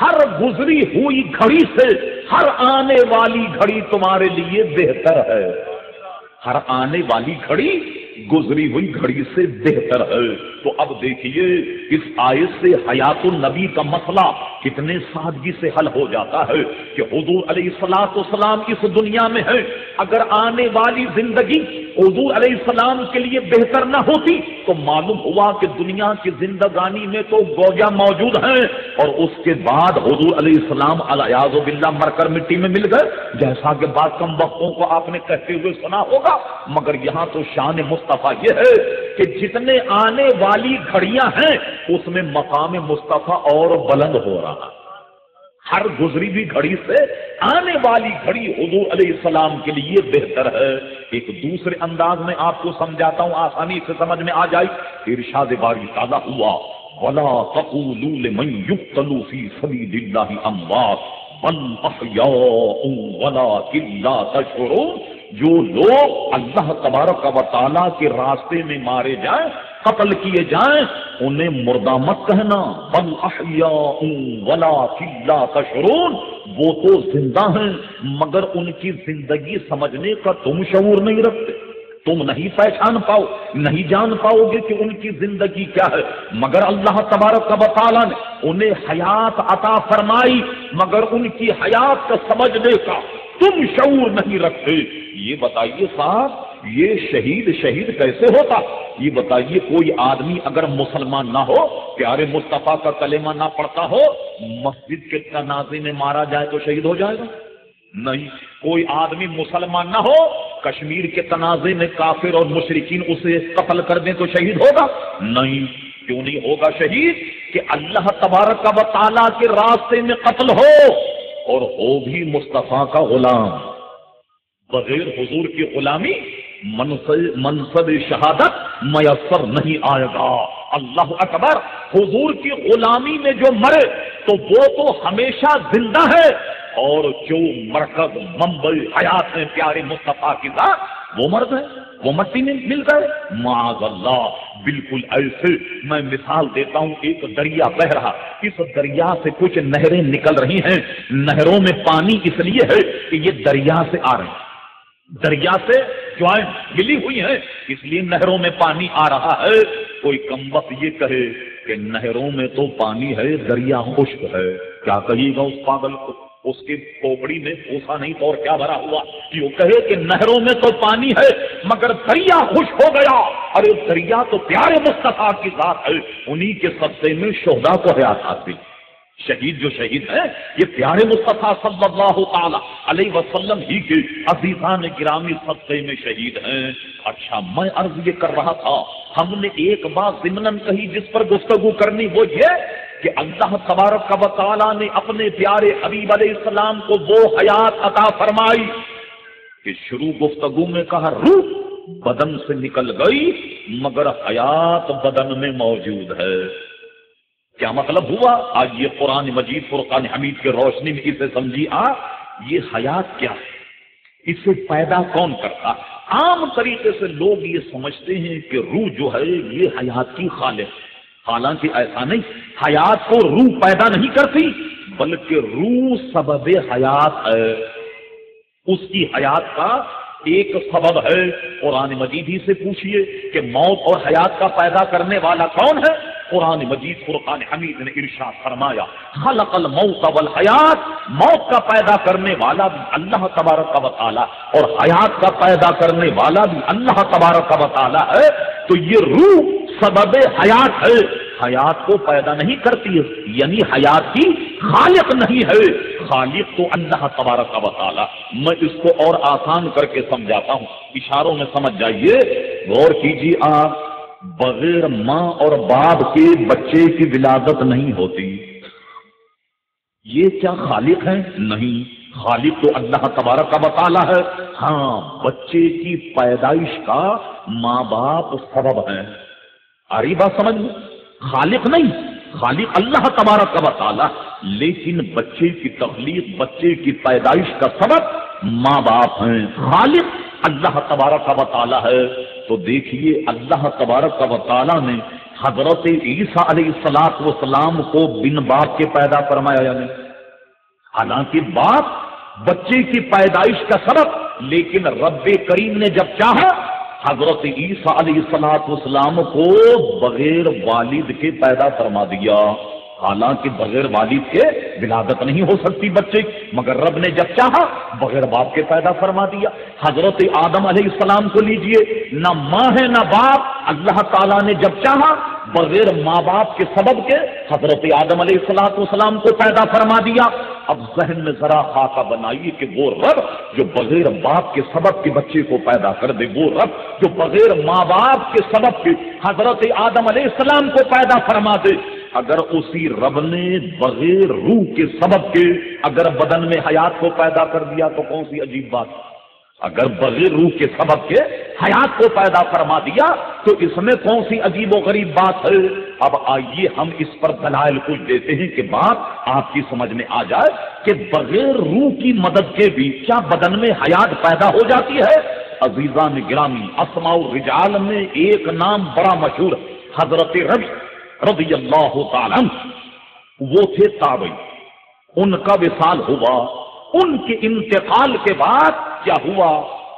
ہر گزری ہوئی گھڑی سے ہر آنے والی گھڑی تمہارے لیے بہتر ہے، ہر آنے والی گھڑی گزری ہوئی گھڑی سے بہتر ہے۔ تو اب دیکھیے اس آیت سے حیات النبی کا مسئلہ کتنے سادگی سے حل ہو جاتا ہے کہ حضور علیہ الصلوۃ والسلام اس دنیا میں ہے، اگر آنے والی زندگی حضور علیہ السلام کے لیے بہتر نہ ہوتی تو معلوم ہوا کہ دنیا کی زندگانی میں تو گویا موجود ہیں، اور اس کے بعد حضور علیہ السلام علیہ باللہ مر کر مٹی میں مل گئے، جیسا کہ بعض کم وقتوں کو آپ نے کہتے ہوئے سنا ہوگا۔ مگر یہاں تو شان مصطفیٰ یہ ہے کہ جتنے آنے والی گھڑیاں ہیں اس میں مقام مصطفیٰ اور بلند ہو رہا، ہر گزری ہوئی گھڑی سے آنے والی گھڑی حضور علیہ السلام کے لیے بہتر ہے۔ ایک دوسرے انداز میں آپ کو سمجھاتا ہوں، آسانی سے سمجھ میں آ جائے۔ ارشاد باری تعالیٰ ہوا وَلَا تَقُولُوا لِمَن يُقْتَلُ فِي سَبِيلِ اللَّهِ أَمْوَاتٌ بَلْ أَحْيَاءٌ وَلَٰكِن لَّا تَشْعُرُونَ، جو لوگ اللہ تبارک و تعالیٰ کے راستے میں مارے جائیں، قتل کیے جائیں، انہیں مردہ مت کہنا، بل احیاء ولکن لا تشعرون، وہ تو زندہ ہیں مگر ان کی زندگی سمجھنے کا تم شعور نہیں رکھتے، تم نہیں پہچان پاؤ، نہیں جان پاؤ گے کہ ان کی زندگی کیا ہے، مگر اللہ تبارک و تعالیٰ نے انہیں حیات عطا فرمائی، مگر ان کی حیات کا سمجھنے کا تم شعور نہیں رکھتے۔ یہ بتائیے صاحب، یہ شہید کیسے ہوتا؟ یہ بتائیے، کوئی آدمی اگر مسلمان نہ ہو، پیارے مصطفیٰ کا کلمہ نہ پڑھتا ہو، مسجد کے تنازع میں مارا جائے تو شہید ہو جائے گا؟ نہیں۔ کوئی آدمی مسلمان نہ ہو، کشمیر کے تنازع میں کافر اور مشرکین اسے قتل کر دیں تو شہید ہوگا؟ نہیں۔ کیوں نہیں ہوگا شہید؟ کہ اللہ تبارک و تعالیٰ کے راستے میں قتل ہو اور ہو بھی مصطفیٰ کا غلام۔ بغیر حضور کی غلامی منصب شہادت میسر نہیں آئے گا۔ اللہ اکبر۔ حضور کی غلامی میں جو مرے تو وہ تو ہمیشہ زندہ ہے، اور جو مرکز منبع حیات ہیں پیارے مصطفیٰ کی ذات، وہ مر گئے، وہ مٹی میں مل گئے، معاذ اللہ۔ بالکل ایسے میں مثال دیتا ہوں، ایک دریا بہ رہا، اس دریا سے کچھ نہریں نکل رہی ہیں، نہروں میں پانی اس لیے ہے کہ یہ دریا سے آ رہے ہیں، دریا سے جوائنٹ ملی ہوئی ہیں، اس لیے نہروں میں پانی آ رہا ہے۔ کوئی کمبخت یہ کہے کہ نہروں میں تو پانی ہے، دریا خشک ہے، کیا کہیے گا اس پاگل کو؟ اس کی کھوپڑی میں پوسا نہیں تو اور کیا بھرا ہوا؟ یہ کہے کہ نہروں میں تو پانی ہے مگر دریا خشک ہو گیا۔ ارے دریا تو پیارے مصطفیٰ کی ذات ہے، انہی کے صدقے میں شہداء کو حیات حاصل۔ شہید جو شہید ہیں یہ پیارے مصطفیٰ صلی اللہ تعالی علیہ وسلم ہی کے عزیزان گرامی صدقے میں شہید ہیں۔ اچھا، میں عرض یہ کر رہا تھا، ہم نے ایک بات ضمناً کہی جس پر گفتگو کرنی، وہ یہ کہ اللہ تبارک و تعالیٰ نے اپنے پیارے حبیب علیہ السلام کو وہ حیات عطا فرمائی کہ شروع گفتگو میں کہا روح بدن سے نکل گئی مگر حیات بدن میں موجود ہے۔ کیا مطلب ہوا؟ آج یہ قرآن مجید فرقان حمید کے روشنی میں اسے سمجھی یہ حیات کیا ہے، اسے پیدا کون کرتا؟ عام طریقے سے لوگ یہ سمجھتے ہیں کہ روح جو ہے یہ حیات کی خالق، حالانکہ ایسا نہیں، حیات کو روح پیدا نہیں کرتی بلکہ روح سبب حیات ہے، اس کی حیات کا ایک سبب ہے۔ قرآن مجید ہی سے پوچھئے کہ موت اور حیات کا پیدا کرنے والا کون ہے؟ قرآن مجید فرقان حمید نے ارشاد فرمایا خلق الموت والحیات، موت کا پیدا کرنے والا بھی اللہ تبارک و تعالی اور حیات کا پیدا کرنے والا بھی اللہ تبارک و تعالی ہے۔ تو یہ روح سبب حیات ہے، حیات کو پیدا نہیں کرتی ہے، یعنی حیات کی خالق نہیں ہے، خالق تو اللہ تبارک و تعالی۔ میں اس کو اور آسان کر کے سمجھاتا ہوں، اشاروں میں سمجھ جائیے، غور کیجیے آپ۔ بغیر ماں اور باپ کے بچے کی ولادت نہیں ہوتی، یہ کیا خالق ہیں؟ نہیں، خالق تو اللہ تبارک و تعالی ہے، ہاں بچے کی پیدائش کا ماں باپ سبب ہے۔ آری بات سمجھ میں؟ خالق نہیں، خالق اللہ تبارک و تعالی، لیکن بچے کی تخلیق، بچے کی پیدائش کا سبب ماں باپ ہیں۔ خالق اللہ تبارک و تعالی ہے۔ تو دیکھیے اللہ تبارک و تعالی نے حضرت عیسیٰ علیہ السلام کو بن باپ کے پیدا فرمایا یا نہیں؟ حالانکہ باپ بچے کی پیدائش کا سبب، لیکن رب کریم نے جب چاہا حضرت عیسیٰ علیہ السلام کو بغیر والد کے پیدا فرما دیا۔ حالانکہ بغیر والد کے ولادت نہیں ہو سکتی بچے، مگر رب نے جب چاہا بغیر باپ کے پیدا فرما دیا۔ حضرت آدم علیہ السلام کو لیجئے، نہ ماں ہے نہ باپ، اللہ تعالیٰ نے جب چاہا بغیر ماں باپ کے سبب کے حضرت آدم علیہ السلام کو پیدا فرما دیا۔ اب ذہن میں ذرا خاکہ بنائیے کہ وہ رب جو بغیر باپ کے سبب کے بچے کو پیدا کر دے، وہ رب جو بغیر ماں باپ کے سبب کے حضرت آدم علیہ السلام کو پیدا فرما دے، اگر اسی رب نے بغیر روح کے سبب کے اگر بدن میں حیات کو پیدا کر دیا تو کون سی عجیب بات؟ اگر بغیر روح کے سبب کے حیات کو پیدا فرما دیا تو اس میں کون سی عجیب و غریب بات ہے؟ اب آئیے ہم اس پر دلائل کچھ دیتے ہیں کہ بات آپ کی سمجھ میں آ جائے کہ بغیر روح کی مدد کے بھی کیا بدن میں حیات پیدا ہو جاتی ہے؟ عزیزان گرامی، اسماء الرجال میں ایک نام بڑا مشہور، حضرت ربی رضی اللہ تعالی عنہ، وہ تھے تابعی، ان کا وصال ہوا۔ ان کے انتقال کے بعد کیا ہوا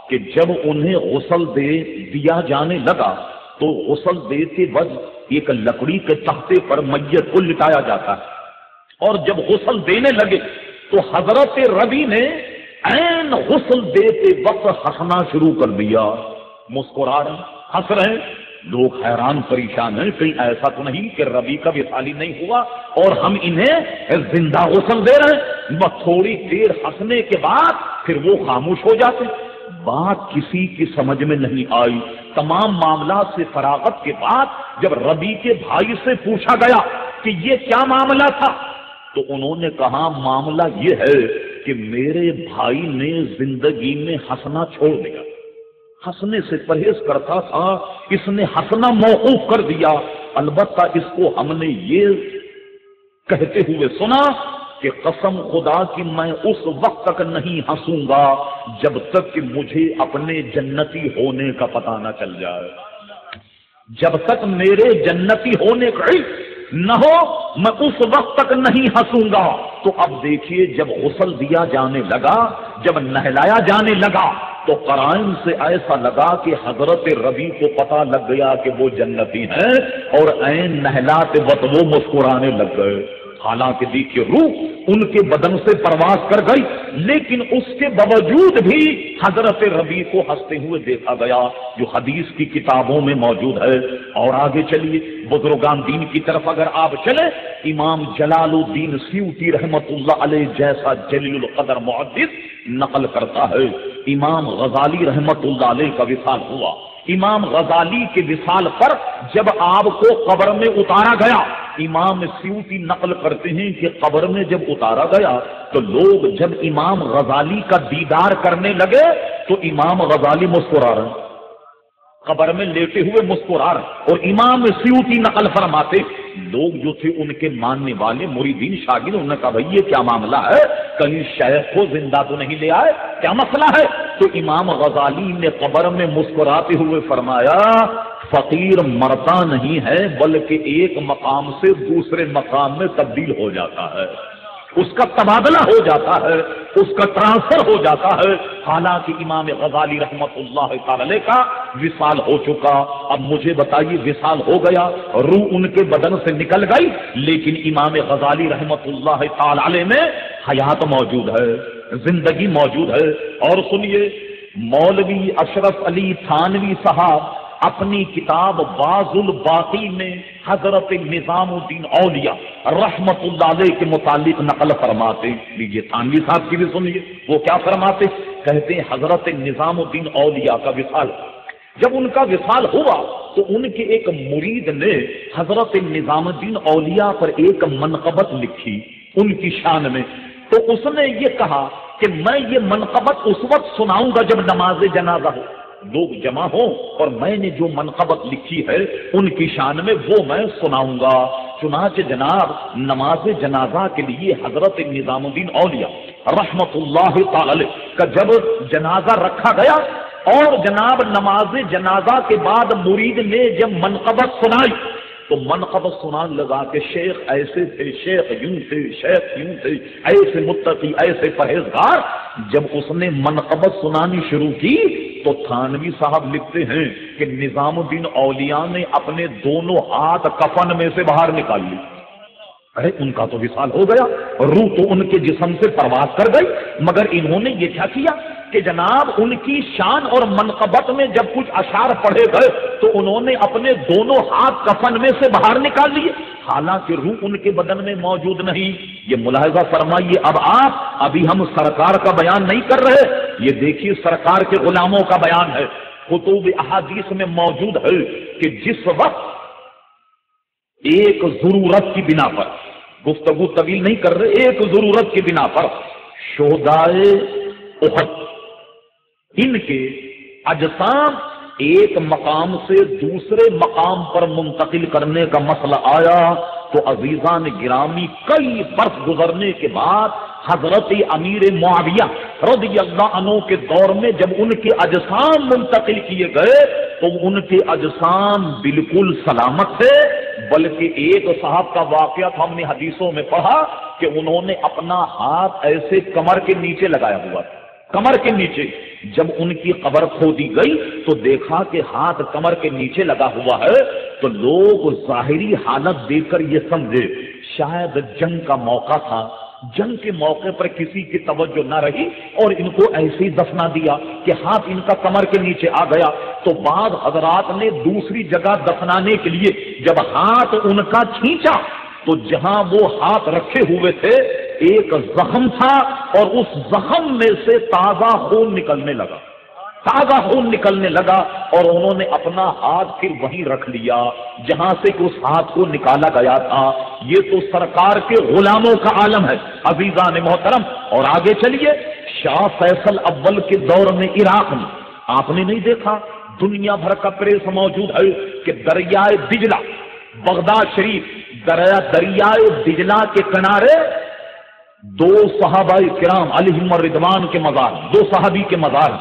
کہ جب انہیں غسل دیا جانے لگا تو غسل دیتے وقت ایک لکڑی کے تختے پر میت کو لٹایا جاتا ہے، اور جب غسل دینے لگے تو حضرت ربی نے عین غسل دیتے وقت ہنسنا شروع کر دیا، مسکرا رہے ہنس رہے ہیں۔ لوگ حیران پریشان ہیں، کہیں ایسا تو نہیں کہ ربی کا وصال نہیں ہوا اور ہم انہیں زندہ غسل دے رہے ہیں؟ بس تھوڑی دیر ہنسنے کے بعد پھر وہ خاموش ہو جاتے۔ بات کسی کی سمجھ میں نہیں آئی۔ تمام معاملات سے فراغت کے بعد جب ربی کے بھائی سے پوچھا گیا کہ یہ کیا معاملہ تھا تو انہوں نے کہا معاملہ یہ ہے کہ میرے بھائی نے زندگی میں ہنسنا چھوڑ دیا، ہنسنے سے پرہیز کرتا تھا، اس نے ہنسنا موقوف کر دیا۔ البتہ اس کو ہم نے یہ کہتے ہوئے سنا کہ قسم خدا کی میں اس وقت تک نہیں ہنسوں گا جب تک کہ مجھے اپنے جنتی ہونے کا پتہ نہ چل جائے۔ جب تک میرے جنتی ہونے کا علم نہ ہو میں اس وقت تک نہیں ہنسوں گا۔ تو اب دیکھیے جب غسل دیا جانے لگا، جب نہلایا جانے لگا تو قرائن سے ایسا لگا کہ حضرت ربی کو پتہ لگ گیا کہ وہ جنتی ہیں، اور عین نہلاتے وقت وہ مسکرانے لگ گئے۔ حالانکہ دیکھیے روح ان کے بدن سے پرواز کر گئی، لیکن اس کے باوجود بھی حضرت ربی کو ہنستے ہوئے دیکھا گیا، جو حدیث کی کتابوں میں موجود ہے۔ اور آگے چلیے بزرگان دین کی طرف اگر آپ چلیں، امام جلال الدین سیوطی رحمت اللہ علیہ جیسا جلیل القدر محدث نقل کرتا ہے، امام غزالی رحمت اللہ علیہ کا وصال ہوا۔ امام غزالی کے وصال پر جب آپ کو قبر میں اتارا گیا، امام سیوطی نقل کرتے ہیں کہ قبر میں جب اتارا گیا تو لوگ جب امام غزالی کا دیدار کرنے لگے تو امام غزالی مسکرا رہے ہیں، قبر میں لیٹے ہوئے مسکرا رہے، اور امام سیوطی نقل فرماتے لوگ جو تھے ان کے ماننے والے مریدین شاگرد، انہوں نے کہا بھائی یہ کیا معاملہ ہے، کہیں شیخ کو زندہ تو نہیں لے آئے، کیا مسئلہ ہے؟ تو امام غزالی نے قبر میں مسکراتے ہوئے فرمایا فقیر مرتا نہیں ہے بلکہ ایک مقام سے دوسرے مقام میں تبدیل ہو جاتا ہے، اس کا تبادلہ ہو جاتا ہے، اس کا ٹرانسفر ہو جاتا ہے۔ حالانکہ امام غزالی رحمت اللہ تعالی کا وصال ہو چکا۔ اب مجھے بتائیے وصال ہو گیا، روح ان کے بدن سے نکل گئی، لیکن امام غزالی رحمت اللہ تعالی میں حیات موجود ہے، زندگی موجود ہے۔ اور سنیے مولوی اشرف علی تھانوی صاحب اپنی کتاب باز الباقی میں حضرت نظام الدین اولیاء رحمت اللہ علیہ کے متعلق نقل فرماتے، لیجیے تھانوی صاحب کی بھی سنیے وہ کیا فرماتے، کہتے ہیں حضرت نظام الدین اولیاء کا وصال، جب ان کا وصال ہوا تو ان کے ایک مرید نے حضرت نظام الدین اولیاء پر ایک منقبت لکھی ان کی شان میں، تو اس نے یہ کہا کہ میں یہ منقبت اس وقت سناؤں گا جب نماز جنازہ ہو، لوگ جمع ہوں اور میں نے جو منقبت لکھی ہے ان کی شان میں وہ میں سناؤں گا۔ چنانچہ جناب نماز جنازہ کے لیے حضرت نظام الدین اولیاء رحمت اللہ تعالی کا جب جنازہ رکھا گیا اور جناب نماز جنازہ کے بعد مرید نے جب منقبت سنائی تو منقبت سنان لگا کہ شیخ ایسے تھے، شیخ یوں تھے، شیخ یوں تھے، ایسے متقی، ایسے پرہیزگار۔ جب اس نے منقبت سنانی شروع کی تو تھانوی صاحب لکھتے ہیں کہ نظام الدین اولیاء نے اپنے دونوں ہاتھ کفن میں سے باہر نکال لی۔ ارے ان کا تو وصال ہو گیا، روح تو ان کے جسم سے پرواز کر گئی، مگر انہوں نے یہ کیا کیا کہ جناب ان کی شان اور منقبت میں جب کچھ اشعار پڑھے گئے تو انہوں نے اپنے دونوں ہاتھ کفن میں سے باہر نکال لیے، حالانکہ روح ان کے بدن میں موجود نہیں۔ یہ ملاحظہ فرمائیے۔ اب آپ ابھی ہم سرکار کا بیان نہیں کر رہے، یہ دیکھیے سرکار کے غلاموں کا بیان ہے، کتب احادیث میں موجود ہے کہ جس وقت ایک ضرورت کی بنا پر، گفتگو طویل نہیں کر رہے، ایک ضرورت کی بنا پر شہدائے احد ان کے اجسام ایک مقام سے دوسرے مقام پر منتقل کرنے کا مسئلہ آیا تو عزیزان گرامی کئی برس گزرنے کے بعد حضرت امیر معاویہ رضی اللہ عنہ کے دور میں جب ان کے اجسام منتقل کیے گئے تو ان کے اجسام بالکل سلامت تھے، بلکہ ایک صاحب کا واقعہ تھا، ہم نے حدیثوں میں پڑھا کہ انہوں نے اپنا ہاتھ ایسے کمر کے نیچے لگایا ہوا تھا، کمر کے نیچے۔ جب ان کی قبر کھودی گئی تو دیکھا کہ ہاتھ کمر کے نیچے لگا ہوا ہے تو لوگ ظاہری حالت دیکھ کر یہ سمجھے شاید جنگ کا موقع تھا، جنگ کے موقع پر کسی کی توجہ نہ رہی اور ان کو ایسے ہی دفنا دیا کہ ہاتھ ان کا کمر کے نیچے آ گیا۔ تو بعض حضرات نے دوسری جگہ دفنانے کے لیے جب ہاتھ ان کا کھینچا تو جہاں وہ ہاتھ رکھے ہوئے تھے ایک زخم تھا اور اس زخم میں سے تازہ خون نکلنے لگا، تازہ خون نکلنے لگا، اور انہوں نے اپنا ہاتھ پھر وہیں رکھ لیا جہاں سے کہ اس ہاتھ کو نکالا گیا تھا۔ یہ تو سرکار کے غلاموں کا عالم ہے عزیزان محترم۔ اور آگے چلیے، شاہ فیصل اول کے دور میں عراق میں آپ نے نہیں دیکھا، دنیا بھر کا پریس موجود ہے کہ دریائے دجلہ، بغداد شریف دریائے دجلہ کے کنارے دو صحابہ کرام علیہم الرضوان کے مزار، دو صحابی کے مزار،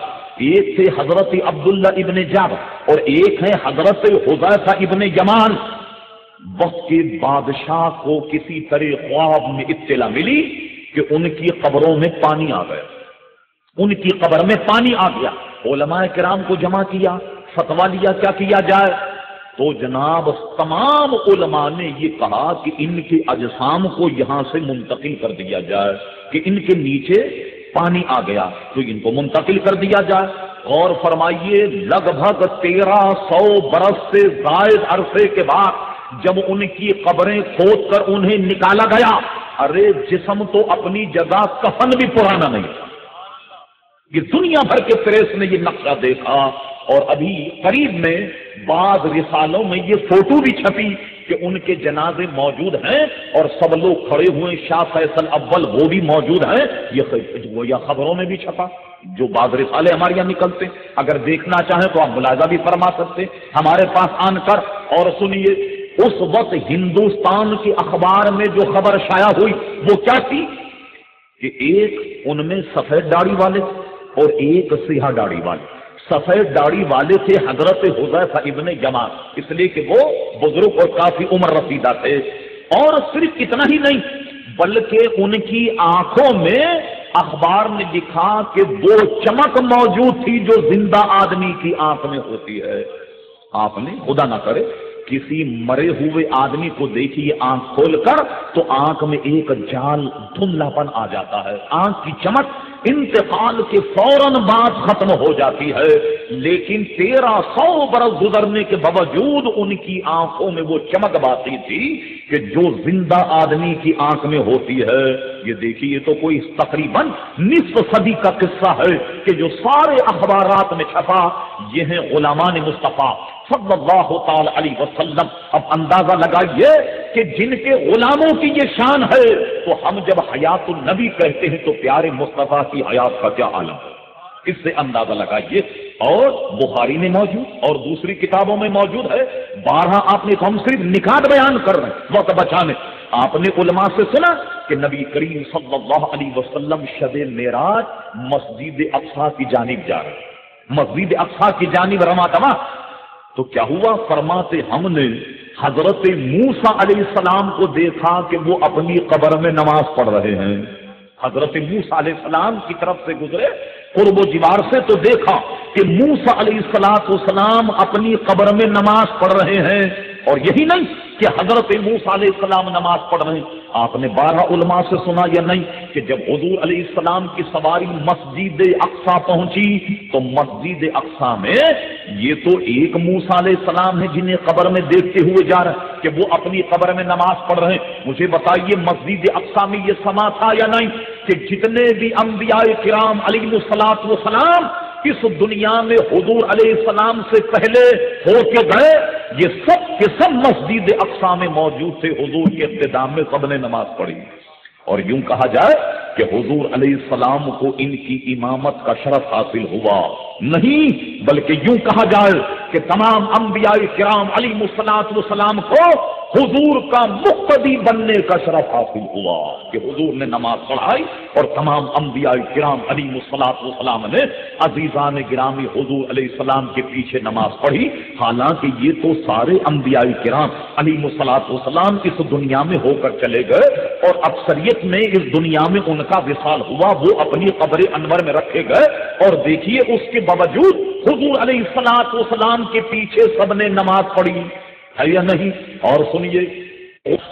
ایک تھے حضرت عبداللہ ابن جابر اور ایک ہے حضرت حذیفہ ابن یمان۔ وقت کے بادشاہ کو کسی طرح خواب میں اطلاع ملی کہ ان کی قبروں میں پانی آ گیا، ان کی قبر میں پانی آ گیا۔ علماء کرام کو جمع کیا، فتویٰ لیا کیا کیا جائے، تو جناب تمام علماء نے یہ کہا کہ ان کے اجسام کو یہاں سے منتقل کر دیا جائے، کہ ان کے نیچے پانی آ گیا تو ان کو منتقل کر دیا جائے۔ اور فرمائیے لگ بھگ 1300 برس سے زائد عرصے کے بعد جب ان کی قبریں کھود کر انہیں نکالا گیا، ارے جسم تو اپنی جگہ، کفن بھی پرانا نہیں تھا۔ یہ دنیا بھر کے پریس نے یہ نقشہ دیکھا، اور ابھی قریب میں بعض رسالوں میں یہ فوٹو بھی چھپی کہ ان کے جنازے موجود ہیں اور سب لوگ کھڑے ہوئے، شاہ فیصل اول وہ بھی موجود ہیں، یہ خبروں میں بھی چھپا، جو بعض رسالے ہمارے یہاں نکلتے، اگر دیکھنا چاہیں تو آپ ملاحظہ بھی فرما سکتے ہمارے پاس آن کر۔ اور سنیے، اس وقت ہندوستان کے اخبار میں جو خبر شائع ہوئی وہ کیا تھی کہ ایک ان میں سفید داڑھی والے اور ایک سیاہ داڑھی والے۔ سفید داڑھی والے تھے حضرت حذیفہ ابن یمان، اس لیے کہ وہ بزرگ اور کافی عمر رسیدہ تھے، اور صرف اتنا ہی نہیں بلکہ ان کی آنکھوں میں اخبار نے لکھا کہ وہ چمک موجود تھی جو زندہ آدمی کی آنکھ میں ہوتی ہے۔ آپ نے خدا نہ کرے کسی مرے ہوئے آدمی کو دیکھیے آنکھ کھول کر تو آنکھ میں ایک جال دھندلاپن آ جاتا ہے، آنکھ کی چمک انتقال کے فوراً بعد ختم ہو جاتی ہے، لیکن 1300 برس گزرنے کے باوجود ان کی آنکھوں میں وہ چمک باقی تھی کہ جو زندہ آدمی کی آنکھ میں ہوتی ہے۔ یہ دیکھیے تو کوئی تقریباً نصف صدی کا قصہ ہے کہ جو سارے اخبارات میں چھپا۔ یہ ہیں غلامان مصطفیٰ صلی اللہ تعالی علیہ وسلم۔ اب اندازہ لگائیے کہ جن کے غلاموں کی یہ شان ہے تو ہم جب حیات النبی کہتے ہیں تو پیارے مصطفیٰ کی حیات کا کیا عالم ہے، اس سے اندازہ لگائیے۔ اور بخاری میں موجود اور دوسری کتابوں میں موجود ہے۔ 12 آپ نے تو ہم صرف نکات بیان کر رہے ہیں وقت بچانے۔ آپ نے علماء سے سنا کہ نبی کریم صلی اللہ علیہ وسلم شب معراج مسجد اقصی کی جانب جا رہے ہیں، مسجد اقصی کی جانب رواں دوا۔ تو کیا ہوا؟ فرماتے ہم نے حضرت موسیٰ علیہ السلام کو دیکھا کہ وہ اپنی قبر میں نماز پڑھ رہے ہیں۔ حضرت موسیٰ علیہ السلام کی طرف سے گزرے قرب و جوار سے، تو دیکھا کہ موسیٰ علیہ السلام اپنی قبر میں نماز پڑھ رہے ہیں۔ اور یہی نہیں کہ حضرت موسیٰ علیہ السلام نماز پڑھ رہے ہیں، آپ نے 12 علماء سے سنا یا نہیں کہ جب حضور علیہ السلام کی سواری مسجد اقصی پہنچی تو مسجد اقصی میں یہ تو ایک موسیٰ علیہ السلام ہے جنہیں قبر میں دیکھتے ہوئے جا رہے ہیں کہ وہ اپنی قبر میں نماز پڑھ رہے ہیں۔ مجھے بتائیے مسجد اقصی میں یہ سما تھا یا نہیں کہ جتنے بھی انبیاء کرام علیہ الصلوۃ والسلام اس دنیا میں حضور علیہ السلام سے پہلے ہو کے گئے، یہ سب کے سب مسجد اقصی میں موجود تھے، حضور کے اقتدام میں سب نے نماز پڑھی۔ اور یوں کہا جائے کہ حضور علیہ السلام کو ان کی امامت کا شرف حاصل ہوا نہیں، بلکہ یوں کہا جائے کہ تمام انبیاء کرام علیہ الصلوۃ والسلام کو حضور کا مقتدی بننے کا شرف حاصل ہوا کہ حضور نے نماز پڑھائی اور تمام انبیاء کرام علیہ الصلوۃ والسلام نے عزیزان گرامی حضور علیہ السلام کے پیچھے نماز پڑھی۔ حالانکہ یہ تو سارے انبیاء کرام علیہ الصلوۃ والسلام اس دنیا میں ہو کر چلے گئے اور اکثریت میں اس دنیا میں ان کا وصال ہوا، وہ اپنی قبر انور میں رکھے گئے۔ اور دیکھیے اس کے باوجود حضور علیہ الصلوۃ والسلام کے پیچھے سب نے نماز پڑھی ہے یا نہیں؟ اور سنیے،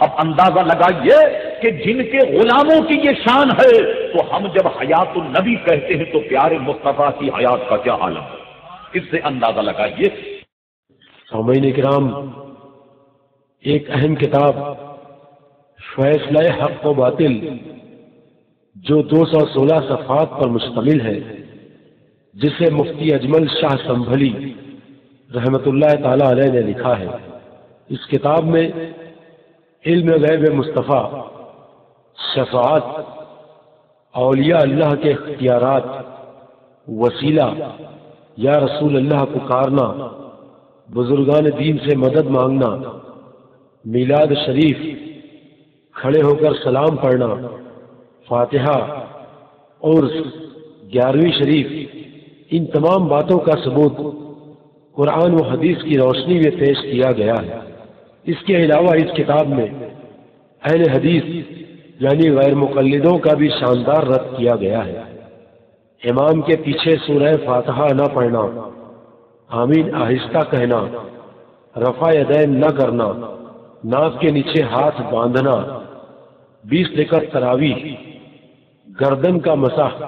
اب اندازہ لگائیے کہ جن کے غلاموں کی یہ شان ہے، تو ہم جب حیات النبی کہتے ہیں تو پیارے مصطفیٰ کی حیات کا کیا عالم ہے، اس سے اندازہ لگائیے۔ سامعین کرام، ایک اہم کتاب فیصلہ حق و باطل جو 216 صفحات پر مشتمل ہے، جسے مفتی اجمل شاہ سنبھلی رحمت اللہ تعالی علیہ نے لکھا ہے، اس کتاب میں علم غیب مصطفیٰ، شفاعت، اولیاء اللہ کے اختیارات، وسیلہ یا رسول اللہ پکارنا، بزرگان دین سے مدد مانگنا، میلاد شریف، کھڑے ہو کر سلام پڑھنا، فاتحہ اور 11ویں شریف، ان تمام باتوں کا ثبوت قرآن و حدیث کی روشنی میں پیش کیا گیا ہے۔ اس کے علاوہ اس کتاب میں اہل حدیث یعنی غیر مقلدوں کا بھی شاندار رد کیا گیا ہے۔ امام کے پیچھے سورہ فاتحہ نہ پڑھنا، آمین آہستہ کہنا، رفع یدین نہ کرنا، ناک کے نیچے ہاتھ باندھنا، 20 رکعت تراویح، گردن کا مسح،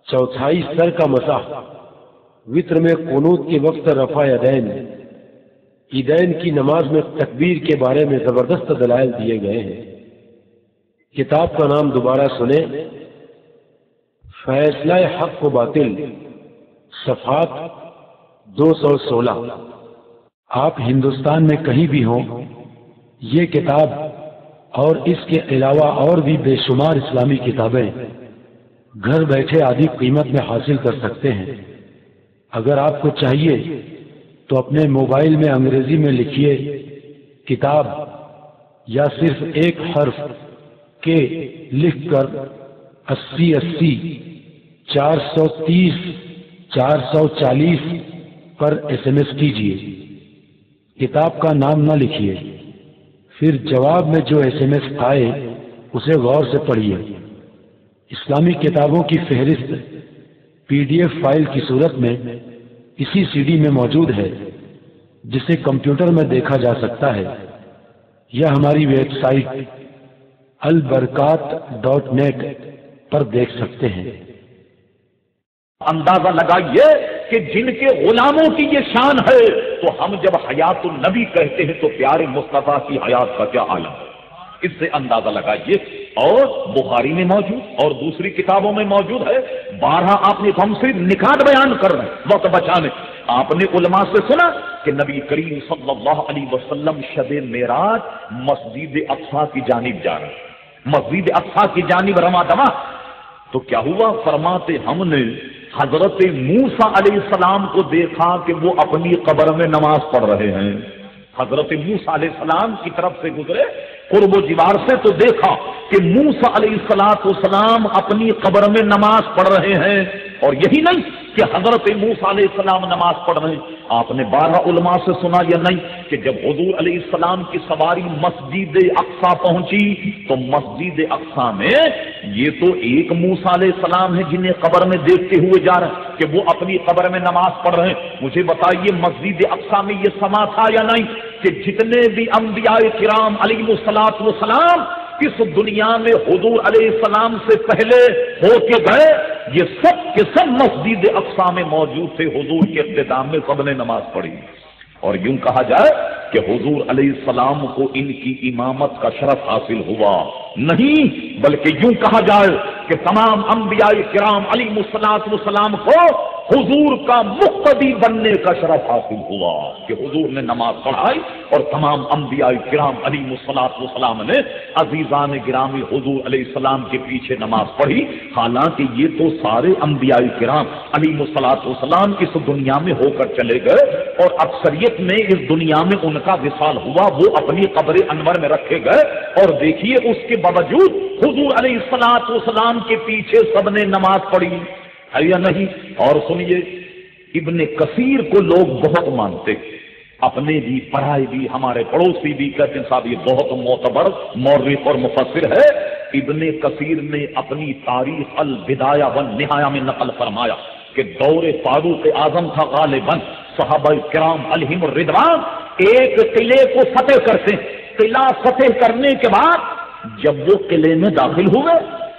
چوتھائی سر کا مسح، وطر میں قنوت کے وقت رفع یدین، عیدین کی نماز میں تکبیر کے بارے میں زبردست دلائل دیے گئے ہیں۔ کتاب کا نام دوبارہ سنیں، فیصلہ حق و باطل، صفحات 216۔ آپ ہندوستان میں کہیں بھی ہوں، یہ کتاب اور اس کے علاوہ اور بھی بے شمار اسلامی کتابیں گھر بیٹھے آدھی قیمت میں حاصل کر سکتے ہیں۔ اگر آپ کو چاہیے تو اپنے موبائل میں انگریزی میں لکھیے کتاب یا صرف ایک حرف کے لکھ کر 8080 430 440 پر SMS کیجیے۔ کتاب کا نام نہ لکھیے، پھر جواب میں جو SMS آئے اسے غور سے پڑھیے۔ اسلامی کتابوں کی فہرست PDF فائل کی صورت میں اسی CD میں موجود ہے، جسے کمپیوٹر میں دیکھا جا سکتا ہے یا ہماری ویب سائٹ albarkat.net پر دیکھ سکتے ہیں۔ اندازہ لگائیے کہ جن کے غلاموں کی یہ شان ہے، تو ہم جب حیات النبی کہتے ہیں تو پیارے مصطفیٰ کی حیات کا کیا عالم ہے، اس سے اندازہ لگائیے۔ اور بخاری میں موجود اور دوسری کتابوں میں موجود ہے۔ 12 آپ نے ہم صرف نکات بیان کر رہے ہیں وقت بچانے۔ آپ نے علماء سے سنا کہ نبی کریم صلی اللہ علیہ وسلم شب معراج مسجد اقصی کی جانب جا رہے ہیں، مسجد اقصی کی جانب رواں دوا۔ تو کیا ہوا؟ فرماتے ہم نے حضرت موسیٰ علیہ السلام کو دیکھا کہ وہ اپنی قبر میں نماز پڑھ رہے ہیں. حضرت موسیٰ علیہ السلام کی طرف سے گزرے قرب و جوار سے تو دیکھا کہ موسیٰ علیہ السلام اپنی قبر میں نماز پڑھ رہے ہیں. اور یہی نہیں کہ حضرت موسیٰ علیہ السلام نماز پڑھ رہے ہیں. آپ نے 12 علماء سے سنا یا نہیں کہ جب حضور علیہ السلام کی سواری مسجد اقصی پہنچی تو مسجد اقصی میں یہ تو ایک موسیٰ علیہ السلام ہے جنہیں قبر میں دیکھتے ہوئے جا رہے ہیں کہ وہ اپنی قبر میں نماز پڑھ رہے ہیں. مجھے بتائیے مسجد اقصی میں یہ سما تھا یا نہیں کہ جتنے بھی انبیاء کرام علیہ الصلوۃ والسلام اس دنیا میں حضور علیہ السلام سے پہلے ہو کے گئے یہ سب کے سب مسجد اقصی میں موجود تھے. حضور کے اختتام میں سب نے نماز پڑھی. اور یوں کہا جائے کہ حضور علیہ السلام کو ان کی امامت کا شرف حاصل ہوا نہیں، بلکہ یوں کہا جائے کہ تمام انبیاء کرام علیہ الصلوۃ والسلام کو حضور کا مقتدی بننے کا شرف حاصل ہوا کہ حضور نے نماز پڑھائی اور تمام انبیاء کرام علیہ الصلوۃ والسلام نے عزیزان گرامی حضور علیہ السلام کے پیچھے نماز پڑھی. حالانکہ یہ تو سارے انبیاء کرام علیہ الصلوۃ والسلام اس دنیا میں ہو کر چلے گئے اور اکثریت میں اس دنیا میں ان کا وصال ہوا، وہ اپنی قبر انور میں رکھے گئے. اور دیکھیے اس کے باوجود حضور علیہ الصلوۃ والسلام کے پیچھے سب نے نماز پڑھی ہے یا نہیں. اور سنیے ابن کثیر کو لوگ بہت مانتے، اپنے بھی پڑھائے بھی، ہمارے پڑوسی بھی کہتے ہیں صاحب یہ بہت معتبر مورخ اور مفسر ہے. ابن کثیر نے اپنی تاریخ البدایہ والنہایہ میں نقل فرمایا کہ دور فاروق اعظم تھا غالباً صحابہ کرام علیہم الرضوان ایک قلعے کو فتح کرتے ہیں. قلعہ فتح کرنے کے بعد جب وہ قلعے میں داخل ہوئے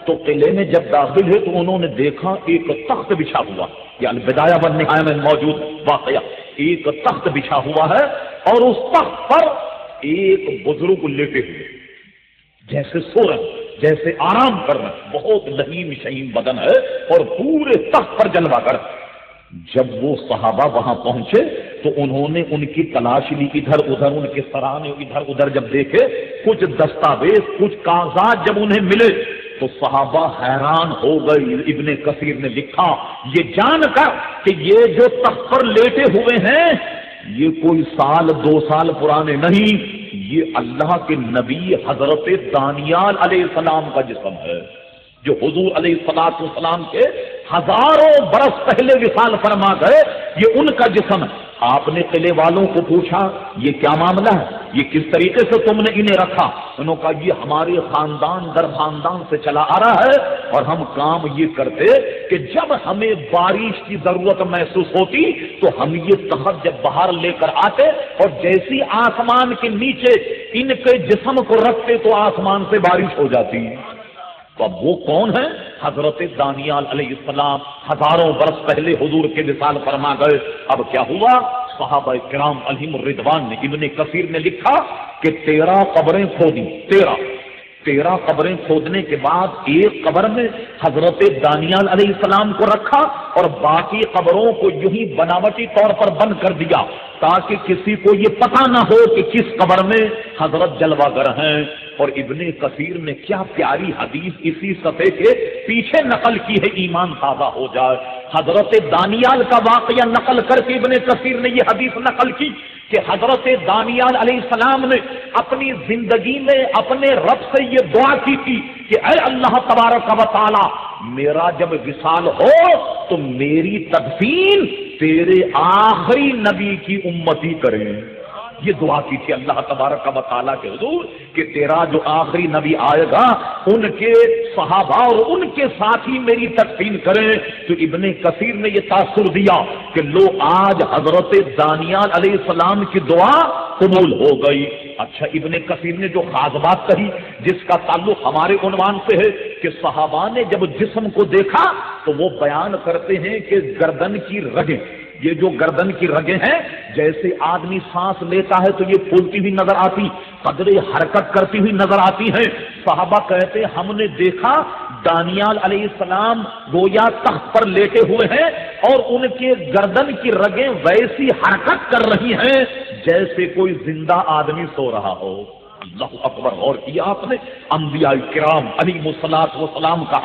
تو قلعے میں جب داخل ہوئے تو انہوں نے دیکھا ایک تخت بچھا ہوا، یہ البدایہ والنہایہ میں موجود واقعہ، ایک تخت بچھا ہوا ہے اور اس تخت پر ایک بزرگ لیٹے ہوئے جیسے سو رہے، جیسے آرام کر رہے، بہت لہیم شہیم بدن ہے اور پورے تخت پر جلوہ کر. جب وہ صحابہ وہاں پہنچے تو انہوں نے ان کی تلاش لی، ادھر ادھر ان کے سرانے ادھر ادھر جب دیکھے کچھ دستاویز کچھ کاغذات جب انہیں ملے تو صحابہ حیران ہو گئے. ابن کثیر نے لکھا یہ جان کر کہ یہ جو تخت پر لیٹے ہوئے ہیں یہ کوئی سال 2 سال پرانے نہیں، یہ اللہ کے نبی حضرت دانیال علیہ السلام کا جسم ہے جو حضور علیہ الصلوۃ والسلام کے ہزاروں برس پہلے وصال فرما گئے، یہ ان کا جسم ہے. آپ نے قلعے والوں کو پوچھا یہ کیا معاملہ ہے، یہ کس طریقے سے تم نے انہیں رکھا؟ انہوں نے کہا یہ ہمارے خاندان در خاندان سے چلا آ رہا ہے اور ہم کام یہ کرتے کہ جب ہمیں بارش کی ضرورت محسوس ہوتی تو ہم یہ تخت جب باہر لے کر آتے اور جیسی آسمان کے نیچے ان کے جسم کو رکھتے تو آسمان سے بارش ہو جاتی. تو اب وہ کون ہے؟ حضرت دانیال علیہ السلام ہزاروں برس پہلے حضور کے وصال فرما گئے. اب کیا ہوا؟ صحابہ کرام علیہم الرضوان نے ابن کثیر نے لکھا کہ 13 قبریں کھودی، 13 قبریں کھودنے کے بعد ایک قبر میں حضرت دانیال علیہ السلام کو رکھا اور باقی قبروں کو یوں ہی بناوٹی طور پر بند کر دیا تاکہ کسی کو یہ پتہ نہ ہو کہ کس قبر میں حضرت جلوہ گر ہیں. اور ابن کثیر نے کیا پیاری حدیث اسی صفحے کے پیچھے نقل کی ہے، ایمان تازہ ہو جائے. حضرت دانیال کا واقعہ نقل کر کے ابن کثیر نے یہ حدیث نقل کی کہ حضرت دانیال علیہ السلام نے اپنی زندگی میں اپنے رب سے یہ دعا کی تھی کہ اے اللہ تبارک و تعالی میرا جب وصال ہو تو میری تدفین تیرے آخری نبی کی امتی کریں. یہ دعا کی تھی اللہ تبارک و تعالیٰ کے حضور کہ تیرا جو آخری نبی آئے گا ان کے صحابہ اور ان کے ساتھی میری تدفین کریں. تو ابن کثیر نے یہ تاثر دیا کہ لو آج حضرت دانیال علیہ السلام کی دعا قبول ہو گئی. اچھا ابن کثیر نے جو خاص بات کہی جس کا تعلق ہمارے عنوان سے ہے کہ صحابہ نے جب جسم کو دیکھا تو وہ بیان کرتے ہیں کہ گردن کی رگیں، یہ جو گردن کی رگیں ہیں جیسے آدمی سانس لیتا ہے تو یہ پھولتی ہوئی نظر آتی، قدرے حرکت کرتی ہوئی نظر آتی ہیں. صحابہ کہتے ہم نے دیکھا دانیال علیہ السلام گویا تخت پر لیٹے ہوئے ہیں اور ان کے گردن کی رگیں ویسی حرکت کر رہی ہیں جیسے کوئی زندہ آدمی سو رہا ہو. اللہ اکبر! غور کیا آپ نے؟ انبیاء کرام علیہم الصلوۃ والسلام کا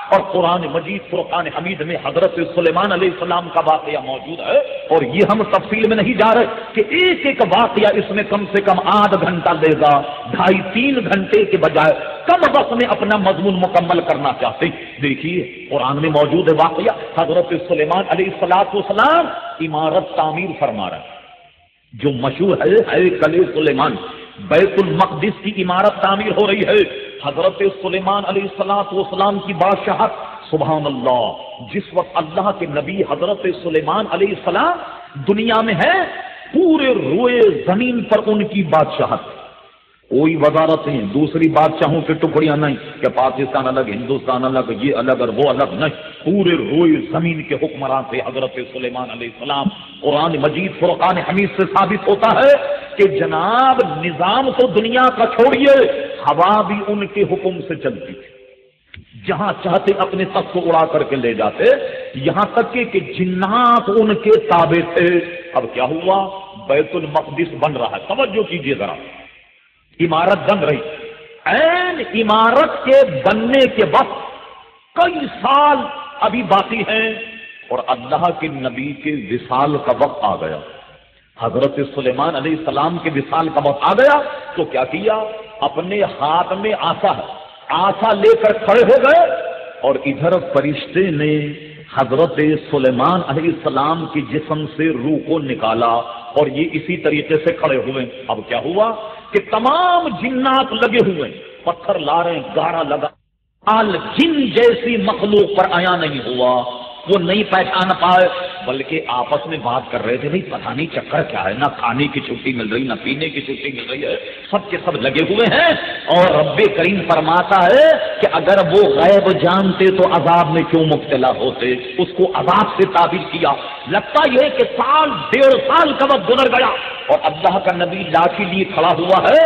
اور قرآن مجید فرقان حمید میں حضرت سلیمان علیہ السلام کا واقعہ موجود ہے، اور یہ ہم تفصیل میں نہیں جا رہے کہ ایک ایک واقعہ اس میں کم سے کم آدھ گھنٹہ لے گا، 2.5-3 گھنٹے کے بجائے کم وقت میں اپنا مضمون مکمل کرنا چاہتے ہیں۔ دیکھیے قرآن میں موجود ہے واقعہ، حضرت سلیمان علیہ السلام عمارت تعمیر فرما رہا ہے، جو مشہور ہے ہیکل سلیمان، بیت المقدس کی عمارت تعمیر ہو رہی ہے۔ حضرت سلیمان علیہ السلام کی بادشاہت، سبحان اللہ! جس وقت اللہ کے نبی حضرت سلیمان علیہ السلام دنیا میں ہے، پورے روئے زمین پر ان کی بادشاہت، کوئی وزارت نہیں، دوسری بادشاہوں کے ٹکڑیاں نہیں کہ پاکستان الگ، ہندوستان الگ، یہ الگ اور وہ الگ، نہیں، پورے روئے زمین کے حکمران تھے حضرت سلیمان علیہ السلام۔ قرآن مجید فرقان حمید سے ثابت ہوتا ہے کہ جناب نظام تو دنیا کا چھوڑیے، ہوا بھی ان کے حکم سے چلتی تھی، جہاں چاہتے اپنے تخت کو اڑا کر کے لے جاتے، یہاں تک کہ جنات ان کے تابع تھے۔ اب کیا ہوا؟ بیت المقدس بن رہا ہے، توجہ کیجیے ذرا، عمارت بن رہی، عین عمارت کے بننے کے وقت کئی سال ابھی باقی ہیں، اور اللہ کے نبی کے وصال کا وقت آ گیا، حضرت سلیمان علیہ السلام کے وصال کا وقت آ گیا، تو کیا کیا؟ اپنے ہاتھ میں آسا ہے، آسا لے کر کھڑے ہو گئے، اور ادھر فرشتے نے حضرت سلیمان علیہ السلام کی جسم سے روح کو نکالا، اور یہ اسی طریقے سے کھڑے ہوئے۔ اب کیا ہوا کہ تمام جنات لگے ہوئے، پتھر لا رہے ہیں، گارا لگا، جن جیسی مخلوق پر آیا نہیں ہوا، وہ نہیں پہچان پائے، بلکہ آپس میں بات کر رہے تھے، نہیں پتہ نہیں چکر کیا ہے، نہ کھانے کی چھٹی مل رہی، نہ پینے کی چھٹی مل رہی ہے، سب کے سب لگے ہوئے ہیں۔ اور رب کریم فرماتا ہے کہ اگر وہ غیب جانتے تو عذاب میں کیوں مبتلا ہوتے، اس کو عذاب سے تعبیر کیا۔ لگتا یہ کہ 1.5 سال کا وقت گزر گیا، اور اللہ کا نبی لاٹھی لیے کھڑا ہوا ہے،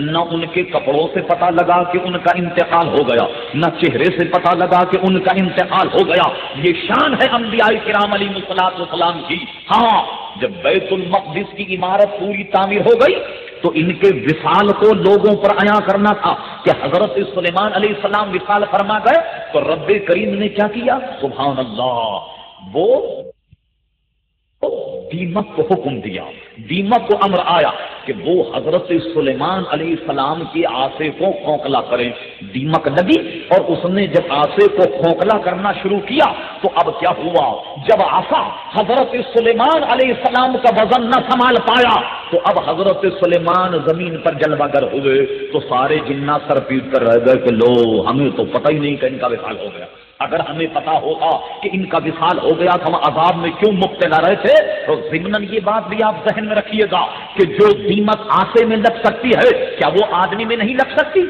نہ ان کے کپڑوں سے پتہ لگا کہ ان کا انتقال ہو گیا، نہ چہرے سے پتہ لگا کہ ان کا انتقال ہو گیا۔ یہ شان ہے انبیاء کرام علیہ السلام کی۔ ہاں، جب بیت المقدس کی عمارت پوری تعمیر ہو گئی تو ان کے وصال کو لوگوں پر عیاں کرنا تھا کہ حضرت سلیمان علیہ السلام وصال فرما گئے، تو رب کریم نے کیا کیا؟ سبحان اللہ! وہ دیمک کو حکم دیا، دیمک کو امر آیا کہ وہ حضرت سلیمان علیہ السلام کی آسے کو کھوکھلا کریں۔ دیمک لگی، اور اس نے جب آسے کو کھوکھلا کرنا شروع کیا تو اب کیا ہوا؟ جب آسا حضرت سلیمان علیہ السلام کا وزن نہ سنبھال پایا تو اب حضرت سلیمان زمین پر جلوہ گر ہوئے، تو سارے جنات سر پیٹ کر رہ گئے کہ لو، ہمیں تو پتہ ہی نہیں کہ ان کا وصال ہو گیا، اگر ہمیں پتا ہوتا کہ ان کا وصال ہو گیا تو ہم عذاب میں کیوں مبتلا رہے تھے۔ تو ضمن یہ بات بھی آپ ذہن میں رکھیے گا کہ جو دیمک آسے میں لگ سکتی ہے، کیا وہ آدمی میں نہیں لگ سکتی؟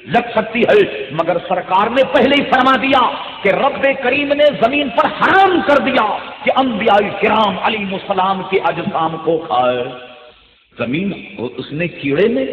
لگ سکتی ہے، مگر سرکار نے پہلے ہی فرما دیا کہ رب کریم نے زمین پر حرام کر دیا کہ انبیاء کرام علیہ السلام کے اجسام کو کھائے۔ زمین اس نے، کیڑے نے،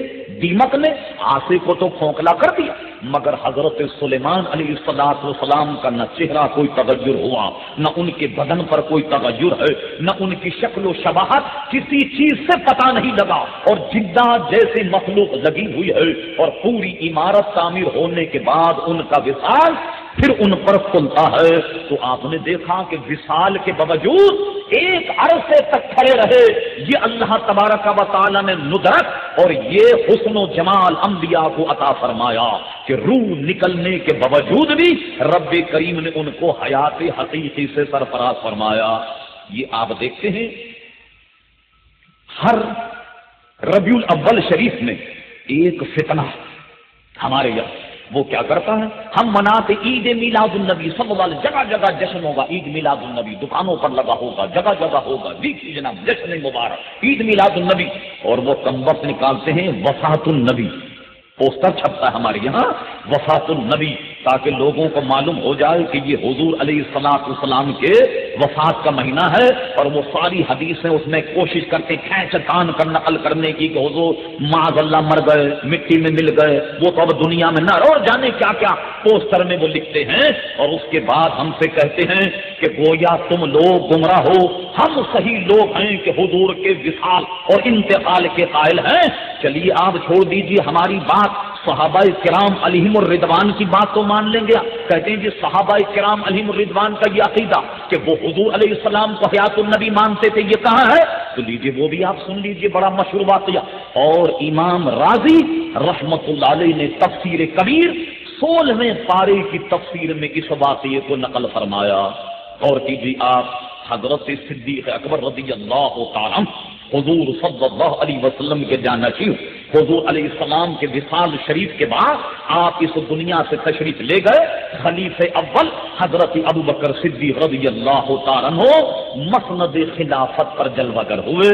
دیمک نے آسے کو تو کھوکھلا کر دیا، مگر حضرت سلیمان علیہ السلام کا نہ چہرہ کوئی تغیر ہوا، نہ ان کے بدن پر کوئی تغیر ہے، نہ ان کی شکل و شباہت کسی چیز سے پتہ نہیں لگا، اور جنات جیسی مخلوق لگی ہوئی ہے، اور پوری عمارت تعمیر ہونے کے بعد ان کا وصال پھر ان پر کھلتا ہے۔ تو آپ نے دیکھا کہ وصال کے باوجود ایک عرصے تک کھڑے رہے، یہ اللہ تبارک و تعالی نے ندرت اور یہ حسن و جمال انبیاء کو عطا فرمایا کہ روح نکلنے کے باوجود بھی رب کریم نے ان کو حیات حقیقی سے سرفراز فرمایا۔ یہ آپ دیکھتے ہیں ہر ربیع الاول شریف میں ایک فتنہ ہمارے یہاں وہ کیا کرتا ہے، ہم مناتے عید میلاد النبی صلی اللہ علیہ وسلم، جگہ جگہ جشن ہوگا، عید میلاد النبی دکانوں پر لگا ہوگا، جگہ جگہ ہوگا، دیکھیے جناب جشن مبارک عید میلاد النبی، اور وہ کم وقت نکالتے ہیں وفات النبی، پوسٹر چھپتا ہے ہمارے یہاں وفات النبی، تاکہ لوگوں کو معلوم ہو جائے کہ یہ حضور علیہ السلام کے وفات کا مہینہ ہے، اور وہ ساری حدیثیں اس میں کوشش کرتے کھینچ تان کر نقل کرنے کی کہ حضور معاذ اللہ مر گئے، مٹی میں مل گئے، وہ تو اب دنیا میں نہ اور جانے کیا کیا پوسٹر میں وہ لکھتے ہیں، اور اس کے بعد ہم سے کہتے ہیں کہ گویا تم لوگ گمراہ ہو، ہم صحیح لوگ ہیں کہ حضور کے وصال اور انتقال کے قائل ہیں۔ چلیے آپ چھوڑ دیجیے ہماری بات، صحابہ کرام علیہم الرضوان کی بات تو مان لیں گے۔ کہتے ہیں جی صحابہ کرام علیہم الرضوان کا یہ عقیدہ کہ وہ حضور علیہ السلام کو حیات النبی مانتے تھے، یہ کہاں ہے؟ تو لیجیے وہ بھی آپ سن لیجیے، بڑا مشہور واقعہ۔ اور امام رازی رحمت اللہ علیہ نے تفسیر کبیر 16ویں پارے کی تفسیر میں اس واقعے کو نقل فرمایا۔ اور کیجیے آپ، حضرت صدیق اکبر رضی اللہ تعالی عنہ حضور صلی اللہ علیہ وسلم کے جانشین، حضور علیہ السلام کے وصال شریف کے بعد آپ اس دنیا سے تشریف لے گئے۔ خلیفہ اول حضرت ابوبکر صدیق رضی اللہ تعالی عنہ مسند خلافت پر جلوہ گر ہوئے۔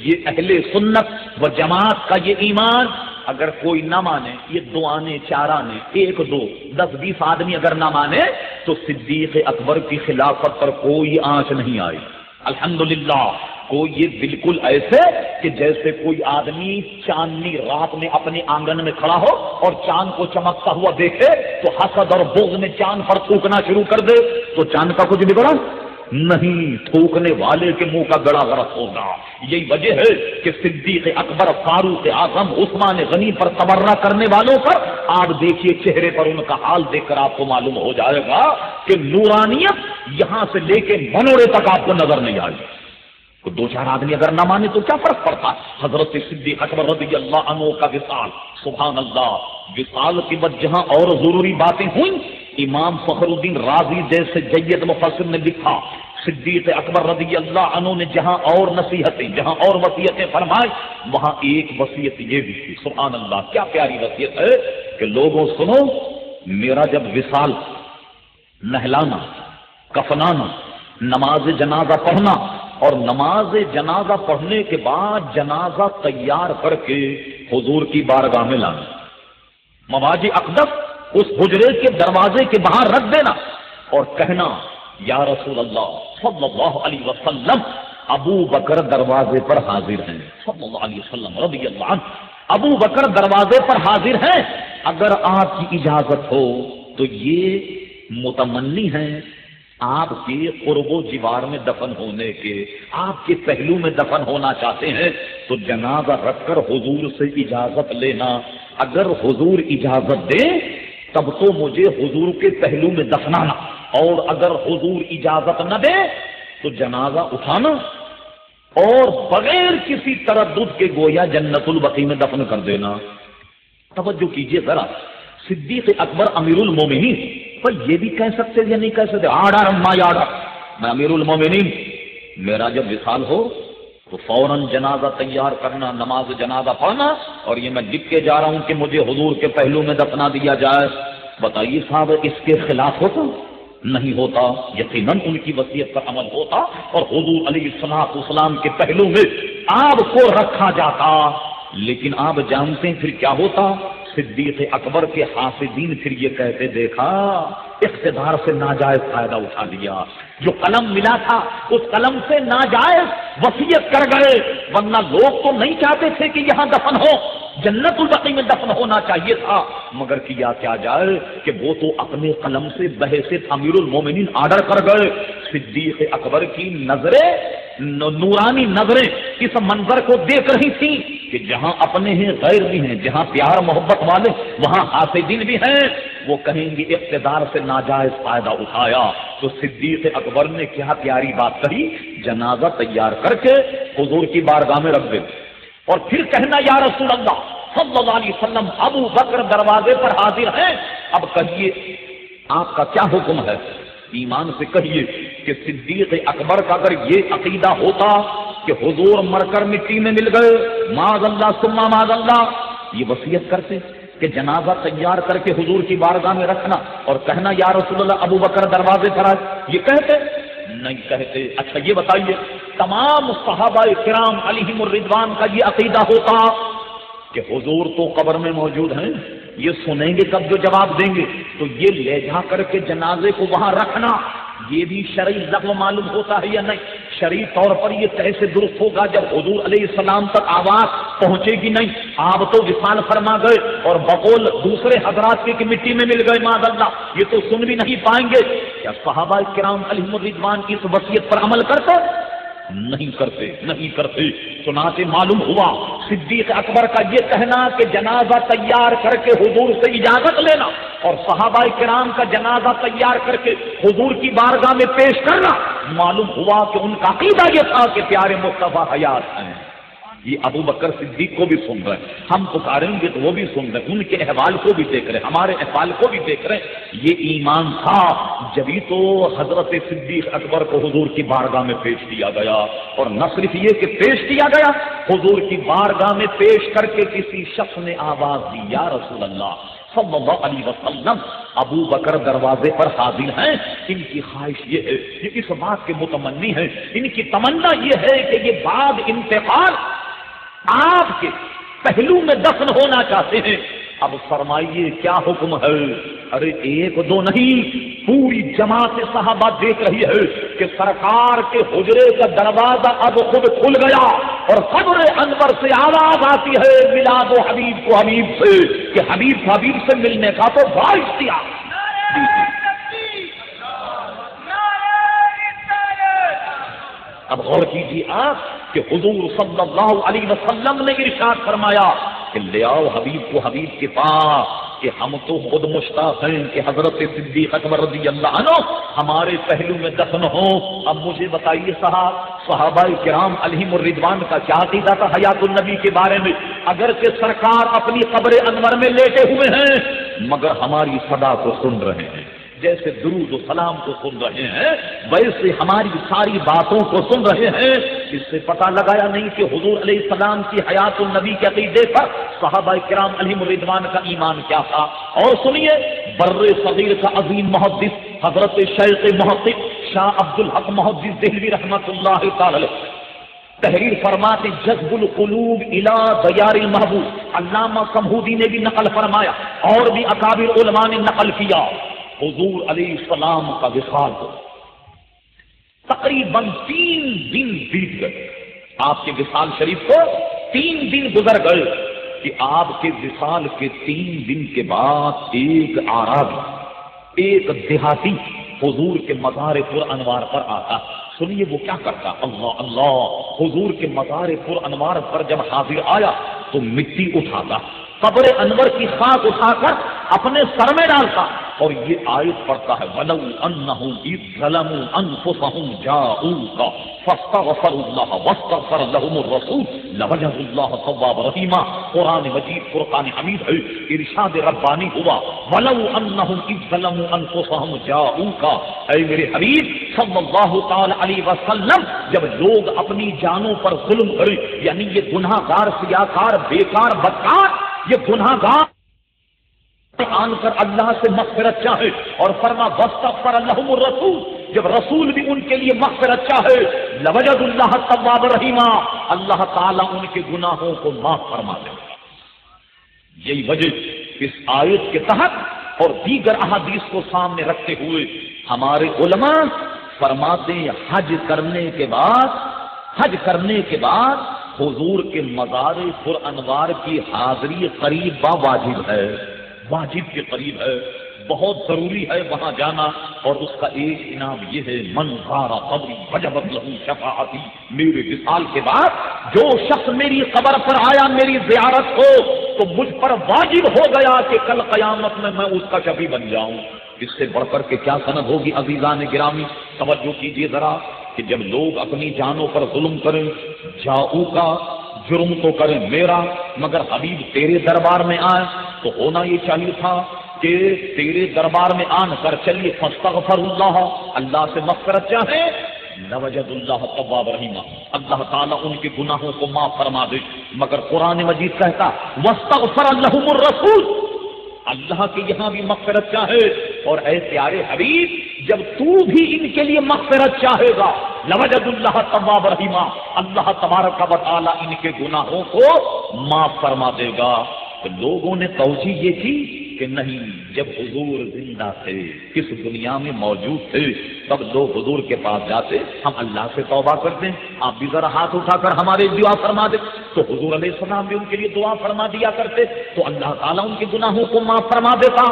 یہ اہل سنت و جماعت کا یہ ایمان، اگر کوئی نہ مانے، یہ 2 آنے 4 آنے 1 2 10 20 آدمی اگر نہ مانے تو صدیق اکبر کی خلافت پر کوئی آنچ نہیں آئی۔ الحمدللہ کوئی یہ بالکل ایسے کہ جیسے کوئی آدمی چاندنی رات میں اپنے آنگن میں کھڑا ہو اور چاند کو چمکتا ہوا دیکھے تو حسد اور بغض میں چاند پر تھوکنا شروع کر دے، تو چاند کا کچھ بگڑا نہیں، تھوکنے والے کے منہ کا گڑا غرق ہوگا۔ یہی وجہ ہے کہ صدیق اکبر، فاروق اعظم، عثمان غنی پر تبرہ کرنے والوں پر آپ دیکھیے چہرے پر ان کا حال دیکھ کر آپ کو معلوم ہو جائے گا کہ نورانیت یہاں سے لے کے منوڑے تک آپ کو نظر نہیں آئی۔ تو 2-4 آدمی اگر نہ مانے تو کیا فرق پڑتا؟ حضرت صدیق اکبر رضی اللہ عنہ کا وصال، سبحان اللہ، وصال کی وجہ جہاں اور ضروری باتیں ہوئیں، امام فخر الدین رازی جیسے جید مفسر نے لکھا، صدیق اکبر رضی اللہ عنہ نے جہاں اور نصیحتیں، جہاں اور وصیتیں فرمائی، وہاں ایک وصیت یہ بھی تھی، سبحان اللہ، کیا پیاری وصیت ہے کہ لوگوں سنو، میرا جب وصال، نہلانا، کفنانا، نماز جنازہ پڑھنا اور نماز جنازہ پڑھنے کے بعد جنازہ تیار کر کے حضور کی بارگاہ میں لانا، مواجہ اقدس اس حجرے کے دروازے کے باہر رکھ دینا اور کہنا یا رسول اللہ صلی اللہ علیہ وسلم، ابو بکر دروازے پر حاضر ہیں، صلی اللہ علیہ وسلم رضی اللہ عنہ، ابو بکر دروازے پر حاضر ہیں، اگر آپ کی اجازت ہو تو یہ متمنی ہیں آپ کے قرب و جوار میں دفن ہونے کے، آپ کے پہلو میں دفن ہونا چاہتے ہیں تو جنازہ رکھ کر حضور سے اجازت لینا، اگر حضور اجازت دیں تب تو مجھے حضور کے پہلو میں دفنانا، اور اگر حضور اجازت نہ دے تو جنازہ اٹھانا اور بغیر کسی تردد کے گویا جنت البقیع میں دفن کر دینا۔ توجہ کیجئے ذرا، صدیق اکبر امیر المومنین، پر یہ بھی کہہ سکتے یا نہیں کہہ سکتے، آڈر اما یاڈر، میں امیر المومنین، میرا جب وصال ہو تو فوراً جنازہ تیار کرنا، نماز جنازہ پڑھنا، اور یہ میں لکھ کے جا رہا ہوں کہ مجھے حضور کے پہلو میں دفنا دیا جائے۔ بتائیے صاحب اس کے خلاف ہوتا؟ نہیں ہوتا، یقیناً ان کی وصیت پر عمل ہوتا اور حضور علیہ الصلوۃ والسلام کے پہلو میں آپ کو رکھا جاتا۔ لیکن آپ جانتے ہیں پھر کیا ہوتا؟ صدیق اکبر کے حاسدین پھر یہ کہتے دیکھا اقتدار سے ناجائز فائدہ اٹھا لیا، جو قلم ملا تھا اس قلم سے ناجائز وصیت کر گئے، ورنہ لوگ تو نہیں چاہتے تھے کہ یہاں دفن ہو، جنت البقیع میں دفن ہونا چاہیے تھا، مگر کیا کیا جائے کہ وہ تو اپنے قلم سے بحیثیت امیر المومنین آرڈر کر گئے۔ صدیق اکبر کی نظریں، نورانی نظریں اس منظر کو دیکھ رہی تھیں کہ جہاں اپنے ہیں غیر بھی ہیں، جہاں پیار محبت والے وہاں حاسدین بھی ہیں، وہ کہیں گے اقتدار سے ناجائز فائدہ اٹھایا۔ تو صدیق اکبر نے کیا پیاری بات کہی، جنازہ تیار کر کے حضور کی بارگاہ میں رکھ دے اور پھر کہنا یا رسول اللہ صلی اللہ علیہ وسلم، ابو بکر دروازے پر حاضر ہیں، اب کہیے آپ کا کیا حکم ہے؟ ایمان سے کہیے کہ صدیق اکبر کا اگر یہ عقیدہ ہوتا کہ حضور مر کر مٹی میں مل گئے، معاذ اللہ ثم معاذ اللہ، یہ وصیت کرتے کہ جنازہ تیار کر کے حضور کی بارگاہ میں رکھنا اور کہنا یا رسول اللہ ابو بکر دروازے پر آئے، یہ کہتے؟ نہیں کہتے۔ اچھا یہ بتائیے تمام صحابہ کرام علیہم الرضوان کا یہ عقیدہ ہوتا کہ حضور تو قبر میں موجود ہیں، یہ سنیں گے کب جو جواب دیں گے، تو یہ لے جا کر کے جنازے کو وہاں رکھنا یہ بھی شرعی لغو معلوم ہوتا ہے یا نہیں؟ شرعی طور پر یہ کیسے درست ہوگا جب حضور علیہ السلام تک آواز پہنچے گی نہیں؟ آپ تو وصال فرما گئے اور بقول دوسرے حضرات کے کہ مٹی میں مل گئے معاذ اللہ، یہ تو سن بھی نہیں پائیں گے۔ کیا صحابہ کرام علیہم الرضوان کی اس وصیت پر عمل کرتے؟ نہیں کرتے چنانچہ معلوم ہوا صدیق اکبر کا یہ کہنا کہ جنازہ تیار کر کے حضور سے اجازت لینا اور صحابہ کرام کا جنازہ تیار کر کے حضور کی بارگاہ میں پیش کرنا، معلوم ہوا کہ ان کا عقیدہ یہ تھا کہ پیارے مصطفیٰ حیات ہیں۔ یہ ابو بکر صدیق کو بھی سن رہے ہیں، ہم پکاریں گے تو وہ بھی سن رہے ہیں، ان کے احوال کو بھی دیکھ رہے ہیں، ہمارے احوال کو بھی دیکھ رہے ہیں۔ یہ ایمان تھا، جبھی تو حضرت صدیق اکبر کو حضور کی بارگاہ میں پیش کیا گیا، اور نہ صرف یہ کہ پیش کیا گیا، حضور کی بارگاہ میں پیش کر کے کسی شخص نے آواز دی، یا رسول اللہ صلی اللہ علیہ وسلم، ابو بکر دروازے پر حاضر ہیں، ان کی خواہش یہ ہے، یہ اس بات کے متمنی ہیں، ان کی تمنا یہ ہے کہ یہ بعد انتقال آپ کے پہلو میں دفن ہونا چاہتے ہیں۔ اب فرمائیے کیا حکم ہے؟ ارے ایک دو نہیں، پوری جماعت صحابہ دیکھ رہی ہے کہ سرکار کے حجرے کا دروازہ اب خود کھل گیا اور قبر انور سے آواز آتی ہے، ملا دو حبیب کو حبیب سے، کہ حبیب سے ملنے کا تو باعث دیا۔ اب غور کیجیے آپ کہ حضور صلی اللہ علیہ وسلم نے ارشاد فرمایا کہ لے آؤ حبیب کو حبیب کے پاس، کہ ہم تو خود مشتاق ہیں کہ حضرت صدیق اکبر رضی اللہ عنہ ہمارے پہلو میں دفن ہو۔ اب مجھے بتائیے صحابہ کرام علیہم الرضوان کا کیا عقیدہ تھا حیات النبی کے بارے میں؟ اگرچہ سرکار اپنی قبر انور میں لیٹے ہوئے ہیں مگر ہماری صدا کو سن رہے ہیں، جیسے درود و سلام کو سن رہے ہیں ویسے ہماری ساری باتوں کو سن رہے ہیں۔ اس سے پتہ لگایا نہیں کہ حضور علیہ السلام کی حیات النبی کے عقیدے پر صحابہ کرام علیہم الرضوان کا ایمان کیا تھا؟ اور سنیے، بر صغیر کا عظیم محدث حضرت شیخ محقق شاہ عبد الحق محدث دہلوی رحمۃ اللہ تعالی تحریر فرماتے جذب القلوب الی دیار المحبوب، علامہ سمہودی نے بھی نقل فرمایا اور بھی اکابر علماء نے نقل کیا، حضور علیہ السلام کا وصال ہو تقریباً 3 دن بیت گئے، آپ کے وصال شریف کو 3 دن گزر گئے کہ آپ کے وصال کے 3 دن کے بعد ایک اعرابی، ایک دیہاتی حضور کے مزار پر انوار پر آتا۔ سنیے وہ کیا کرتا، اللہ اللہ، حضور کے مزار پر انوار پر جب حاضر آیا تو مٹی اٹھاتا، قبر انور کی خاک اٹھا کر اپنے سر میں ڈالتا اور یہ آیت پڑھتا ہے وَلَوْ أَنَّهُمْ إِذْ ظَلَمُوا أَنفُسَهُمْ جَاءُوكَ فَاسْتَغْفَرُوا اللَّهَ وَاسْتَغْفَرَ لَهُمُ الرَّسُولُ لَوَجَدُوا اللَّهَ تَوَّابًا رَحِيمًا۔ قرآن مجید فرقان حمید ہے، ارشاد ربانی ہوا وَلَوْ أَنَّهُمْ إِذْ ظَلَمُوا أَنفُسَهُمْ جَاءُوكَ، اے میرے حبیب صلی اللہ تعالی علیہ وسلم، جب لوگ اپنی جانوں پر ظلم کریں، یعنی یہ گناہگار سیاکار بیکار بدکار، یہ گناہگار آن کر اللہ سے مغفرت چاہے اور فرما واستغفر لهم الرسول، جب رسول بھی ان کے لیے مغفرت چاہے لوجد اللہ تواب رحیما، اللہ تعالیٰ ان کے گناہوں کو معاف فرما دے۔ یہی وجہ اس آیت کے تحت اور دیگر احادیث کو سامنے رکھتے ہوئے ہمارے علماء فرماتے ہیں حج کرنے کے بعد حضور کے مزار پر انوار کی حاضری قریب واجب ہے، واجب کے قریب ہے، بہت ضروری ہے وہاں جانا، اور اس کا ایک انعام یہ ہے من زار قبری وجبت لہ شفاعتی، میرے وصال کے بعد جو شخص میری قبر پر آیا میری زیارت ہو تو مجھ پر واجب ہو گیا کہ کل قیامت میں اس کا شفیع بن جاؤں۔ اس سے بڑھ کر کے کیا سند ہوگی عزیزان گرامی؟ توجہ کیجیے ذرا کہ جب لوگ اپنی جانوں پر ظلم کریں، جاؤ کا جرم تو کریں میرا، مگر حبیب تیرے دربار میں آئے تو ہونا یہ چاہیے تھا کہ تیرے دربار میں آن کر چلیے فاستغفر اللہ، اللہ سے مغفرت چاہیں لوجد اللہ تواب رحیما، اللہ تعالیٰ ان کے گناہوں کو معاف فرما دے، مگر قرآن مجید کہتا واستغفر لهم الرسول، اللہ کے یہاں بھی مغفرت چاہے، اور اے پیارے حبیب جب تو بھی ان کے لیے مغفرت چاہے گا لوجد اللہ تواب رحیما، اللہ تبارک و تعالیٰ ان کے گناہوں کو معاف فرما دے گا۔ تو لوگوں نے توجیہ یہ کی کہ نہیں، جب حضور زندہ تھے کس دنیا میں موجود تھے تب لوگ حضور کے پاس جاتے، ہم اللہ سے توبہ کرتے ہیں، آپ بھی ذرا ہاتھ اٹھا کر ہمارے دعا فرما دے، تو حضور علیہ السلام بھی ان کے لیے دعا فرما دیا کرتے تو اللہ تعالیٰ ان کے گناہوں کو معاف فرما دیتا۔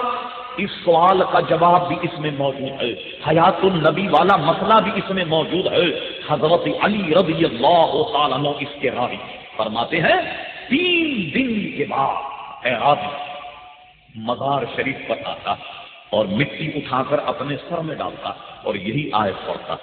اس سوال کا جواب بھی اس میں موجود ہے، حیات النبی والا مسئلہ بھی اس میں موجود ہے۔ حضرت علی رضی اللہ تعالیٰ عنہ اس کے راوی فرماتے ہیں 3 دن کے بعد اعرابی مزار شریف پر آتا اور مٹی اٹھا کر اپنے سر میں ڈالتا اور یہی آیت پڑھتا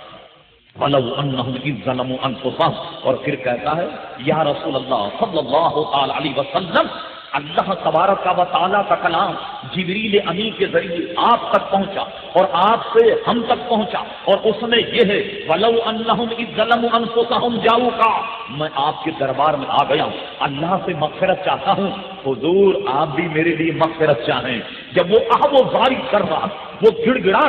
وَلَوْ أَنَّهُمْ إِذْ ظَلَمُوا أَنفُسَهُمْ، اور پھر کہتا ہے یا رسول اللہ صلی اللہ تعالی علیہ وسلم، اللہ تبارک و تعالیٰ کا کلام جبریل امین کے ذریعے آپ تک پہنچا اور آپ سے ہم تک پہنچا، اور اس میں یہ ہے وَلَوْ أَنَّهُمْ إِذْ ظَلَمُوا أَنفُسَهُمْ جَاءُوكَ، میں آپ کے دربار میں آ گیا ہوں، اللہ سے مغفرت چاہتا ہوں، حضور آپ بھی میرے لیے مغفرت چاہیں۔ جب وہ آہ و زاری کر رہا، وہ گڑ گڑا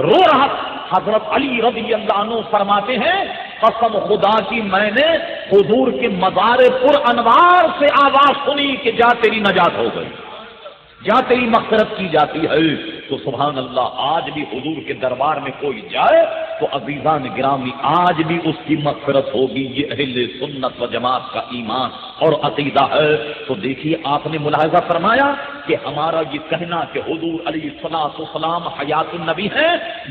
رو رہا، حضرت علی رضی اللہ عنہ فرماتے ہیں قسم خدا کی میں نے حضور کے مزار پر انوار سے آواز سنی کہ جا تیری نجات ہو گئی، جا تیری مغفرت کی جاتی ہے۔ تو سبحان اللہ، آج بھی حضور کے دربار میں کوئی جائے تو عزیزان گرامی آج بھی اس کی مغفرت ہوگی، یہ اہل سنت و جماعت کا ایمان اور عقیدہ ہے۔ تو دیکھیے آپ نے ملاحظہ فرمایا کہ ہمارا یہ کہنا کہ حضور علیہ الصلوۃ والسلام حیات النبی ہے،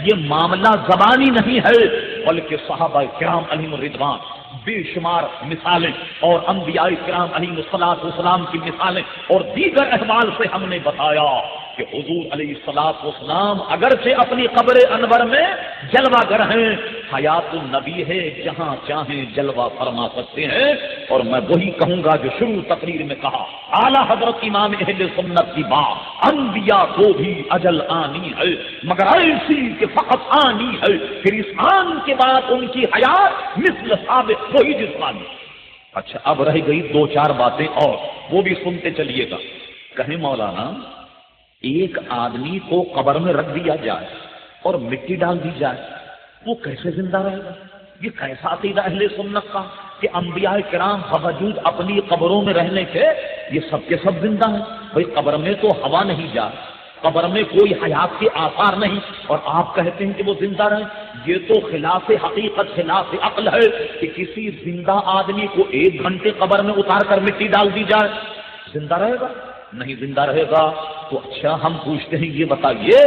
یہ معاملہ زبانی نہیں ہے، بلکہ صحابہ کرام علیہم الرضوان بے شمار مثالیں اور انبیاء کرام علیہ الصلوۃ والسلام کی مثالیں اور دیگر احوال سے ہم نے بتایا کہ حضور علیہ الصلوۃ والسلام اگرچہ اپنی قبر انور میں جلوہ گر ہیں، حیات النبی ہے، جہاں چاہیں جلوہ فرما سکتے ہیں۔ اور میں وہی کہوں گا جو شروع تقریر میں کہا، اعلیٰ حضرت امام اہل سنت کی بات، انبیاء کو بھی اجل آنی ہے، مگر ایسی کہ فقط آنی ہے، پھر اس آن کے بعد ان کی حیات مثل ثابت وہی جسمانی۔ اچھا اب رہ گئی 2-4 باتیں اور وہ بھی سنتے چلیے گا۔ کہیں مولانا ایک آدمی کو قبر میں رکھ دیا جائے اور مٹی ڈال دی جائے، وہ کیسے زندہ رہے گا؟ یہ کیسا عقیدہ اہل سنت کا کہ انبیاء کرام باوجود اپنی قبروں میں رہنے کے یہ سب کے سب زندہ ہیں؟ بھائی قبر میں تو ہوا نہیں جائے، قبر میں کوئی حیات کے آثار نہیں، اور آپ کہتے ہیں کہ وہ زندہ رہیں؟ یہ تو خلاف حقیقت، خلاف عقل ہے کہ کسی زندہ آدمی کو 1 گھنٹے قبر میں اتار کر مٹی ڈال دی جائے، زندہ رہے گا؟ نہیں زندہ رہے گا۔ تو اچھا ہم پوچھتے ہیں یہ بتائیے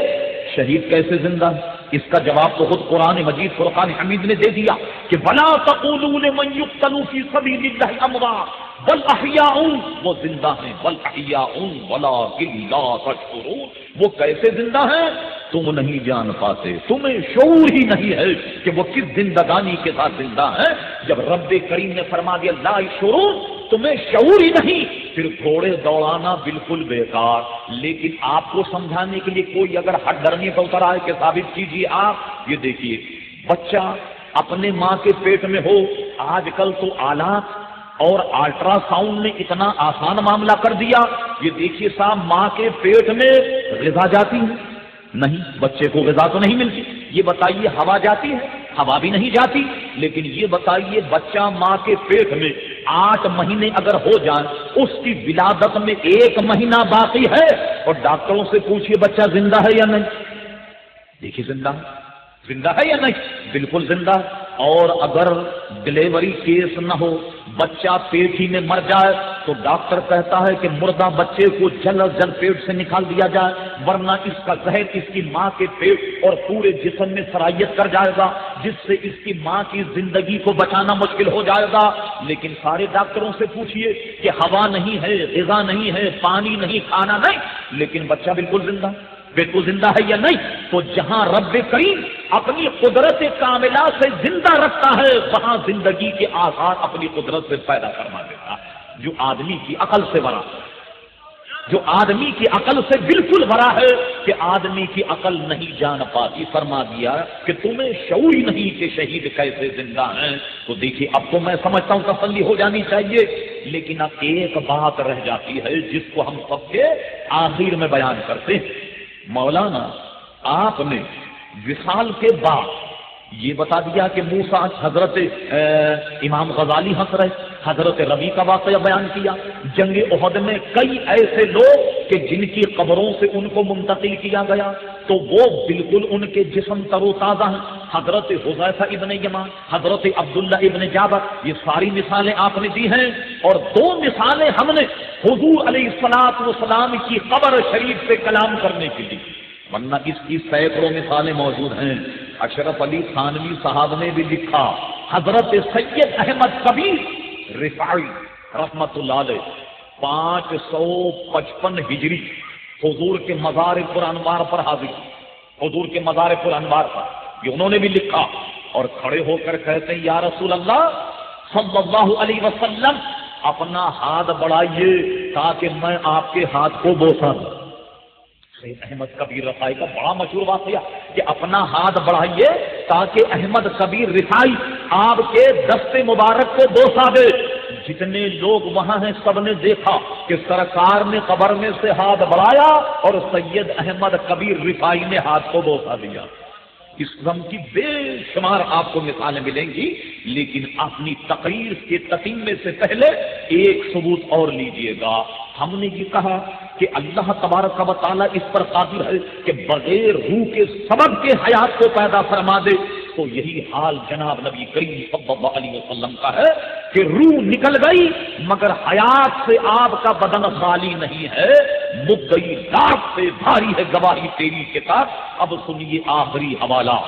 شہید کیسے زندہ ہے؟ اس کا جواب تو خود قرآن مجید فرقان حمید نے دے دیا کہ وَلَا تَقُولُوا لِمَن يُقْتَلُ فِي سَبِيلِ اللَّهِ أَمْوَاتٌ بَلْ أَحْيَاءٌ، وہ زندہ ہیں، بل احیاء وَلَٰكِن لَا تَشْعُرُونَ، وہ کیسے زندہ ہیں تم نہیں جان پاتے، تمہیں شعور ہی نہیں ہے کہ وہ کس زندگانی کے ساتھ زندہ ہیں۔ جب رب کریم نے فرما دیا لا یشعرون، تمہیں شعور ہی نہیں، پھر گھوڑے دوڑانا بالکل بیکار۔ لیکن آپ کو سمجھانے کے لیے کوئی اگر ہٹ ڈرنے پر اتر آئے کہ ثابت کیجیے آپ، یہ دیکھیے بچہ اپنے ماں کے پیٹ میں ہو، آج کل تو آلات اور الٹرا ساؤنڈ نے اتنا آسان معاملہ کر دیا، یہ دیکھیے صاحب ماں کے پیٹ میں غذا جاتی ہے نہیں، بچے کو غذا تو نہیں ملتی۔ یہ بتائیے ہوا جاتی ہے؟ ہوا بھی نہیں جاتی۔ لیکن یہ بتائیے بچہ ماں کے پیٹ میں 8 مہینے اگر ہو جائیں، اس کی ولادت میں 1 مہینہ باقی ہے، اور ڈاکٹروں سے پوچھئے بچہ زندہ ہے یا نہیں؟ دیکھیے زندہ ہے یا نہیں؟ بالکل زندہ ہے۔ اور اگر ڈلیوری کیس نہ ہو، بچہ پیٹ ہی میں مر جائے، تو ڈاکٹر کہتا ہے کہ مردہ بچے کو جلد از جلد پیٹ سے نکال دیا جائے، ورنہ اس کا زہر اس کی ماں کے پیٹ اور پورے جسم میں سرایت کر جائے گا، جس سے اس کی ماں کی زندگی کو بچانا مشکل ہو جائے گا۔ لیکن سارے ڈاکٹروں سے پوچھئے کہ ہوا نہیں ہے، غذا نہیں ہے، پانی نہیں، کھانا نہیں، لیکن بچہ بالکل زندہ ہے یا نہیں؟ تو جہاں رب کریم اپنی قدرت کاملہ سے زندہ رکھتا ہے، وہاں زندگی کے آثار اپنی قدرت سے پیدا کروا دیتا ہے، جو آدمی کی عقل سے بڑا، جو آدمی کی عقل سے بالکل بڑا ہے کہ آدمی کی عقل نہیں جان پاتی۔ فرما دیا کہ تمہیں شعور ہی نہیں کہ شہید کیسے زندہ ہیں۔ تو دیکھیے اب تو میں سمجھتا ہوں تسلی ہو جانی چاہیے، لیکن اب ایک بات رہ جاتی ہے جس کو ہم سب کے آخر میں بیان کرتے ہیں۔ مولانا آپ نے وصال کے بعد یہ بتا دیا کہ موسیٰ، حضرت امام غزالی ہنس رہے، حضرت ربی کا واقعہ بیان کیا، جنگ احد میں کئی ایسے لوگ کہ جن کی قبروں سے ان کو منتقل کیا گیا تو وہ بالکل ان کے جسم تر و تازہ ہیں، حضرت حذیفہ ابن یمان، حضرت عبداللہ ابن جابر، یہ ساری مثالیں آپ نے دی ہیں۔ اور 2 مثالیں ہم نے حضور علیہ الصلوۃ والسلام کی قبر شریف سے کلام کرنے کے لیے، ورنہ اس کی سینکڑوں مثالیں موجود ہیں۔ اشرف علی تھانوی صاحب نے بھی لکھا، حضرت سید احمد کبیر رفاعی رحمت اللہ علیہ 555 ہجری حضور کے مزار پر انوار پر حاضر، حضور کے مزار پر انوار پر یہ انہوں نے بھی لکھا، اور کھڑے ہو کر کہتے ہیں یا رسول اللہ صلی اللہ علیہ وسلم اپنا ہاتھ بڑھائیے تاکہ میں آپ کے ہاتھ کو بوسا دوں۔ سید احمد کبیر رفاعی کا بڑا مشہور واقعہ کہ اپنا ہاتھ بڑھائیے تاکہ احمد کبیر رفاعی آپ کے دست مبارک کو بوسا دے۔ جتنے لوگ وہاں ہیں سب نے دیکھا کہ سرکار نے قبر میں سے ہاتھ بڑھایا اور سید احمد کبیر رفاعی نے ہاتھ کو بوسا دیا۔ اس قسم کی بے شمار آپ کو مثالیں ملیں گی، لیکن اپنی تقریر کے تتمے سے پہلے ایک ثبوت اور لیجئے گا۔ ہم نے یہ کہا کہ اللہ تبارک و تعالیٰ اس پر قادر ہے کہ بغیر روح کے سبب کے حیات کو پیدا فرما دے، تو یہی حال جناب نبی کریم صلی اللہ علیہ وسلم کا ہے کہ روح نکل گئی مگر حیات سے آپ کا بدن خالی نہیں ہے، مدعی لاکھ سے بھاری ہے گواہی تیری کے ساتھ۔ اب سنیے آخری حوالہ،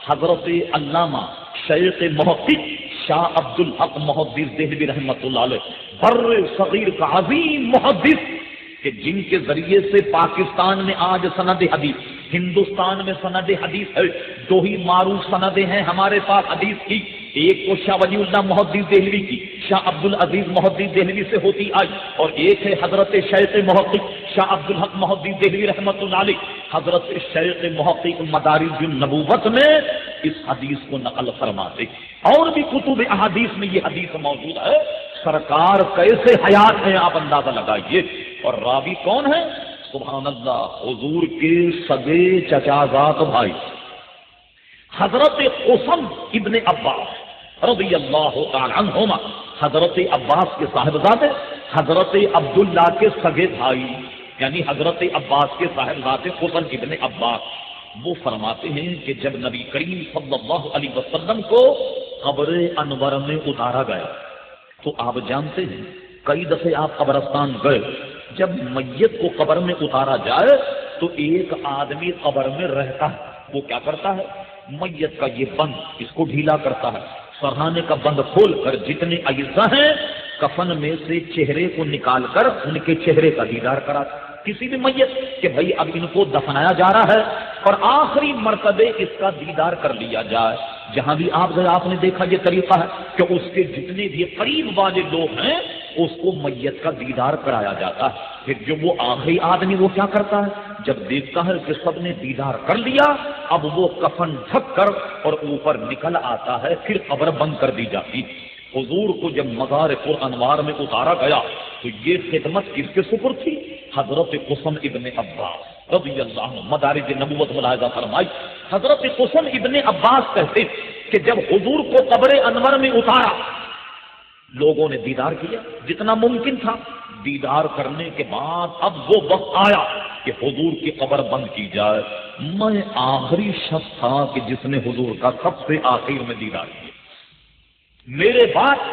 حضرت علامہ شیخ محقق شاہ عبد الحق محدث دہلوی رحمۃ اللہ علیہ، بر صغیر کا عظیم محدث، کہ جن کے ذریعے سے پاکستان میں آج سند حدیث، ہندوستان میں سند حدیث ہے، دو ہی معروف سندیں ہیں ہمارے پاس حدیث کی، ایک تو شاہ ولی اللہ محدث دہلوی کی شاہ عبد العزیز محدث دہلوی سے ہوتی آئی، اور ایک ہے حضرت شیخ محقق شاہ عبد الحق محدث دہلوی رحمۃ اللہ علیہ، حضرت شیخ محقق مدارج النبوت میں اس حدیث کو نقل فرماتے، اور بھی کتب احادیث میں یہ حدیث موجود ہے۔ سرکار کیسے حیات ہیں آپ اندازہ لگائیے، اور راوی کون ہے؟ سبحان اللہ، حضور کے سگے چچازاد بھائی حضرت قسم ابن عباس رضی اللہ تعالی عنہما، حضرت عباس کے صاحبزادے، حضرت عبداللہ کے سگے بھائی، یعنی حضرت عباس کے صاحبزادے قسم ابن عباس، وہ فرماتے ہیں کہ جب نبی کریم صلی اللہ علیہ وسلم کو قبر انور میں اتارا گیا تو آپ جانتے ہیں کئی دفعے آپ قبرستان گئے، جب میت کو قبر میں اتارا جائے تو ایک آدمی قبر میں رہتا ہے، وہ کیا کرتا ہے؟ میت کا یہ بند اس کو ڈھیلا کرتا ہے، سرہانے کا بند کھول کر جتنے اجزاء ہیں کفن میں سے چہرے کو نکال کر ان کے چہرے کا دیدار کراتا، کسی بھی میت کہ بھائی اب ان کو دفنایا جا رہا ہے اور آخری مرتبے اس کا دیدار کر لیا جائے۔ جہاں بھی آپ گئے آپ نے دیکھا یہ طریقہ ہے کہ اس کے جتنے بھی قریب والے لوگ ہیں اس کو میت کا دیدار کرایا جاتا ہے۔ پھر جو وہ آخری آدمی وہ کیا کرتا ہے؟ جب دیکھتا ہے کہ سب نے دیدار کر لیا اب وہ کفن ڈھک کر اور اوپر نکل آتا ہے، پھر قبر بند کر دی جاتی۔ حضور کو جب مزار پر انوار میں اتارا گیا تو یہ خدمت کس کے سپرد تھی؟ حضرت قسم ابن عباس رضی اللہ عنہ، مدارج نبوت ملاحظہ فرمائی، حضرت قسم ابن عباس کہتے کہ جب حضور کو قبر انور میں اتارا لوگوں نے دیدار کیا جتنا ممکن تھا، دیدار کرنے کے بعد اب وہ وقت آیا کہ حضور کی قبر بند کی جائے۔ میں آخری شخص تھا کہ جس نے حضور کا سب سے آخر میں دیدار کیا، میرے بعد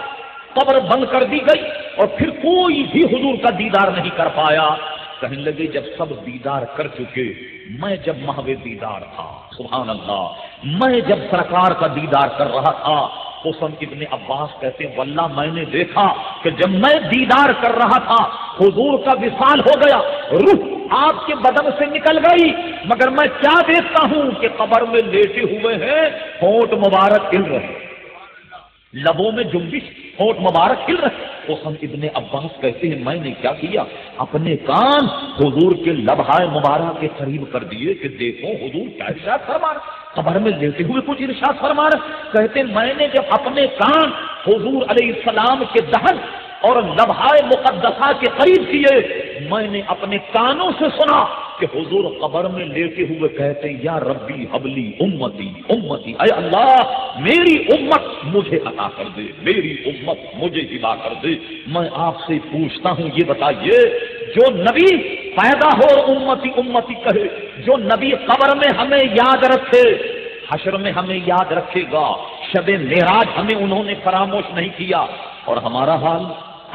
قبر بند کر دی گئی اور پھر کوئی بھی حضور کا دیدار نہیں کر پایا۔ کہنے لگے جب سب دیدار کر چکے، میں جب محو دیدار تھا، سبحان اللہ، میں جب سرکار کا دیدار کر رہا تھا، قسم ابن عباس کہتے ہیں واللہ میں نے دیکھا کہ جب میں دیدار کر رہا تھا حضور کا وصال ہو گیا، روح آپ کے بدن سے نکل گئی، مگر میں کیا دیکھتا ہوں کہ قبر میں لیٹے ہوئے ہیں، ہونٹ مبارک ہل رہے، لبوں میں جنبش، ہونٹ مبارک ہل رہے۔ قسم ابن عباس کہتے ہیں میں نے کیا کیا، اپنے کان حضور کے لبہائے مبارک کے قریب کر دیے کہ دیکھو حضور کیا ارشاد فرما رہے، قبر میں لیٹے ہوئے کچھ ارشاد فرما رہے۔ کہتے ہیں میں نے جب اپنے کان حضور علیہ السلام کے دہن اور لبہائے مقدسہ کے قریب کیے، میں نے اپنے کانوں سے سنا کہ حضور قبر میں لیٹے ہوئے کہتے ہیں یا ربی حبلی امتی امتی، اے اللہ میری امت مجھے عطا کر دے، میری امت مجھے ہبا کر دے۔ میں آپ سے پوچھتا ہوں یہ بتائیے، جو نبی پیدا ہو اور امتی امتی کہے، جو نبی قبر میں ہمیں یاد رکھے حشر میں ہمیں یاد رکھے گا، شب معراج ہمیں انہوں نے فراموش نہیں کیا، اور ہمارا حال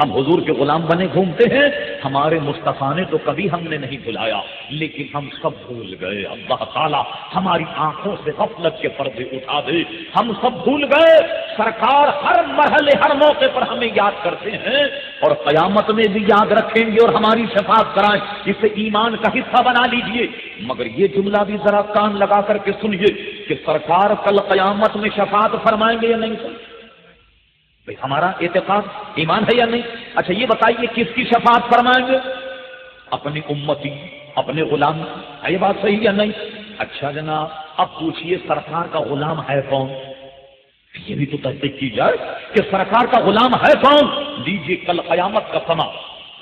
ہم حضور کے غلام بنے گھومتے ہیں، ہمارے مصطفیٰ نے تو کبھی ہم نے نہیں بلایا، لیکن ہم سب بھول گئے۔ اللہ تعالیٰ ہماری آنکھوں سے غفلت کے پردے اٹھا دے، ہم سب بھول گئے۔ سرکار ہر مرحلے ہر موقع پر ہمیں یاد کرتے ہیں اور قیامت میں بھی یاد رکھیں گے اور ہماری شفاعت کرائیں، اسے ایمان کا حصہ بنا لیجئے۔ مگر یہ جملہ بھی ذرا کان لگا کر کے سنیے کہ سرکار کل قیامت میں شفاعت فرمائیں گے یا نہیں؟ بھئی ہمارا اعتقاد ایمان ہے یا نہیں؟ اچھا یہ بتائیے کس کی شفاعت فرمائیں گے؟ اپنی امتی، اپنے غلام، ہے یہ بات صحیح یا نہیں؟ اچھا جناب اب پوچھئے سرکار کا غلام ہے کون؟ یہ بھی تو تصدیق کی جائے کہ سرکار کا غلام ہے کون۔ لیجیے کل قیامت کا سما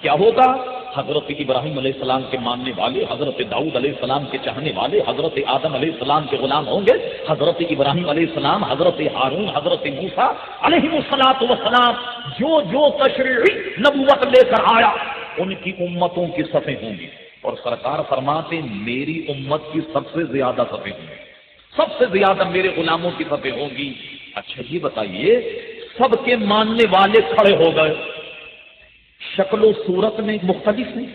کیا ہوگا؟ حضرت ابراہیم علیہ السلام کے ماننے والے، حضرت داؤد علیہ السلام کے چاہنے والے، حضرت آدم علیہ السلام کے غلام ہوں گے، حضرت ابراہیم علیہ السلام، حضرت ہارون، حضرت موسیٰ علیہ السلام جو تشریعی نبوت لے کر آیا ان کی امتوں کی صفیں ہوں گی، اور سرکار فرماتے میری امت کی سب سے زیادہ صفیں ہوں گی، سب سے زیادہ میرے غلاموں کی صفیں ہوں گی۔ اچھا یہ بتائیے سب کے ماننے والے کھڑے ہو گئے، شکل و صورت میں مختلف نہیں،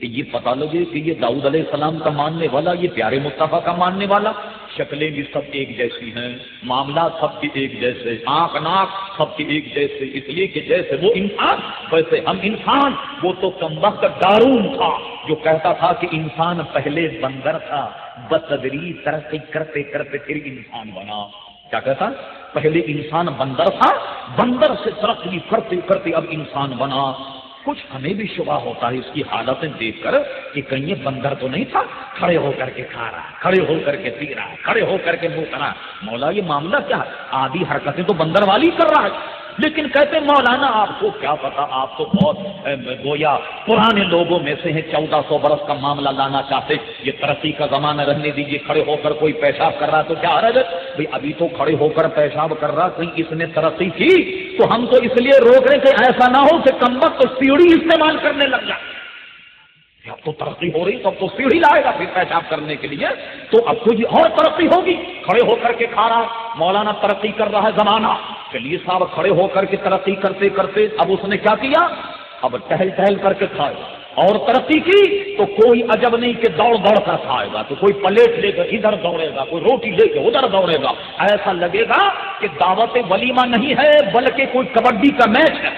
یہ پتہ لگے کہ یہ داؤد علیہ السلام کا ماننے والا، یہ پیارے مصطفیٰ کا ماننے والا، شکلیں بھی سب ایک جیسی ہیں، معاملات سب کے ایک جیسے، آنکھ ناک سب کے ایک جیسے، اس لیے کہ جیسے وہ انسان ویسے ہم انسان۔ وہ تو کمبخت دارون تھا جو کہتا تھا کہ انسان پہلے بندر تھا، بتدریج ترقی کرتے کرتے پھر انسان بنا۔ کیا کہتا؟ پہلے انسان بندر تھا، بندر سے ترقی کرتے کرتے اب انسان بنا۔ کچھ ہمیں بھی شبہ ہوتا ہے اس کی حالتیں دیکھ کر کہ کہیں یہ بندر تو نہیں تھا، کھڑے ہو کر کے کھا رہا، کھڑے ہو کر کے پی رہا، کھڑے ہو کر کے منہ کرا۔ مولا یہ معاملہ کیا ہے؟ آدھی حرکتیں تو بندر والی کر رہا ہے، لیکن کہتے مولانا آپ کو کیا پتا، آپ تو بہت گویا پرانے لوگوں میں سے ہیں، 1400 برس کا معاملہ لانا چاہتے، یہ ترقی کا زمانہ رہنے دیجیے، کھڑے ہو کر کوئی پیشاب کر رہا تو کیا حرج ہے؟ بھئی ابھی تو کھڑے ہو کر پیشاب کر رہا، کہیں اس نے ترقی کی تو ہم تو اس لیے روک رہے کہ ایسا نہ ہو کہ کمبخت تو سیڑھی استعمال کرنے لگ جائے۔ اب تو ترقی ہو رہی تو اب تو سیڑھی لائے گا پھر پیشاب کرنے کے لیے، تو اب تو یہ اور ترقی ہوگی۔ کھڑے ہو کر کے کھا رہا، مولانا ترقی کر رہا ہے زمانہ، چلیے صاحب کھڑے ہو کر کے ترقی کرتے کرتے اب اس نے کیا کیا؟ اب ٹہل ٹہل کر کے کھائے اور ترقی کی تو کوئی عجب نہیں کہ دوڑ دوڑ کر کھائے گا، تو کوئی پلیٹ لے کر ادھر دوڑے گا، کوئی روٹی لے کے ادھر دوڑے گا، ایسا لگے گا کہ دعوت ولیمہ نہیں ہے بلکہ کوئی کبڈی کا میچ ہے۔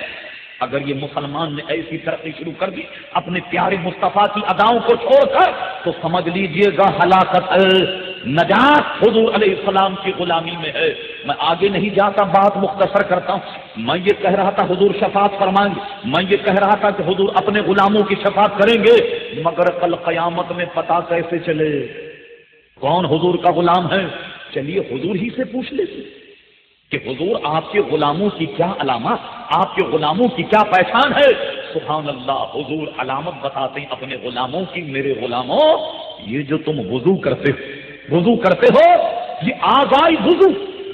اگر یہ مسلمان نے ایسی ترقی شروع کر دی اپنے پیارے مصطفیٰ کی اداؤں کو چھوڑ کر تو سمجھ لیجئے گا ہلاکت نجات حضور علیہ السلام کی غلامی میں ہے۔ میں آگے نہیں جاتا، بات مختصر کرتا ہوں۔ میں یہ کہہ رہا تھا حضور شفاعت فرمائیں گے، میں یہ کہہ رہا تھا کہ حضور اپنے غلاموں کی شفاعت کریں گے، مگر کل قیامت میں پتہ کیسے چلے کون حضور کا غلام ہے؟ چلیے حضور ہی سے پوچھ لیتے کہ حضور آپ کے غلاموں کی کیا علامات، آپ کے غلاموں کی کیا پہچان ہے؟ سبحان اللہ، حضور علامت بتاتے ہیں اپنے غلاموں کی، میرے غلاموں یہ جو تم وضو کرتے ہو یہ آغائی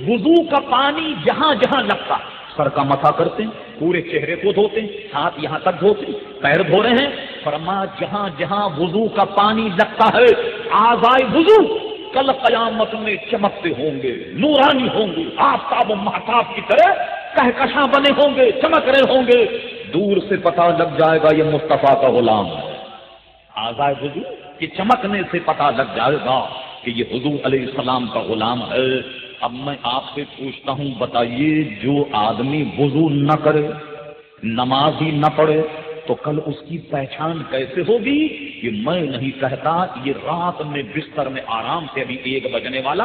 وضو کا پانی جہاں جہاں لگتا، سر کا مسا کرتے ہیں، پورے چہرے کو دھوتے ہیں، ہاتھ یہاں تک دھوتے ہیں، پیر دھو رہے ہیں، فرمایا جہاں جہاں وضو کا پانی لگتا ہے آغائی وضو کل قیامت میں چمکتے ہوں گے، نورانی ہوں گے، آفتاب و مہتاب کی طرح کہکشاں بنے ہوں گے، چمک رہے ہوں گے، دور سے پتہ لگ جائے گا یہ مصطفیٰ کا غلام ہے۔ آزائے وضو کہ چمکنے سے پتہ لگ جائے گا کہ یہ حضور علیہ السلام کا غلام ہے۔ اب میں آپ سے پوچھتا ہوں، بتائیے جو آدمی وضو نہ کرے، نماز ہی نہ پڑھے تو کل اس کی پہچان کیسے ہوگی؟ یہ میں نہیں کہتا، یہ رات میں بستر میں آرام سے ابھی 1 بجنے والا،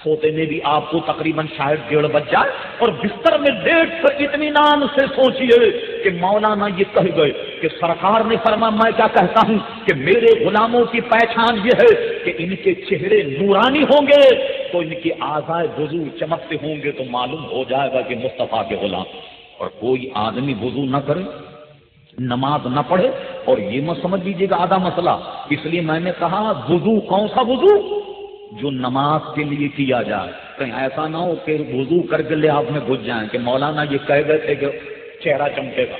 سوتے میں بھی آپ کو تقریباً شاید 1:30 بج جائے، اور بستر میں لیٹ کر اطمینان سے سوچیے کہ مولانا یہ کہہ گئے کہ سرکار نے فرمایا میں کیا کہتا ہوں کہ میرے غلاموں کی پہچان یہ ہے کہ ان کے چہرے نورانی ہوں گے تو ان کے اعضائے وضو چمکتے ہوں گے، تو معلوم ہو جائے گا کہ مصطفیٰ کے غلام۔ اور کوئی آدمی وضو نہ کرے، نماز نہ پڑھے، اور یہ مت سمجھ لیجیے گا آدھا مسئلہ، اس لیے میں نے کہا وضو کون سا وضو؟ جو نماز کے لیے کیا جائے، کہیں ایسا نہ ہو کہ وضو کر کے لحاظ میں گھس جائیں کہ مولانا یہ کہہ گئے تھے کہ چہرہ چمکے گا،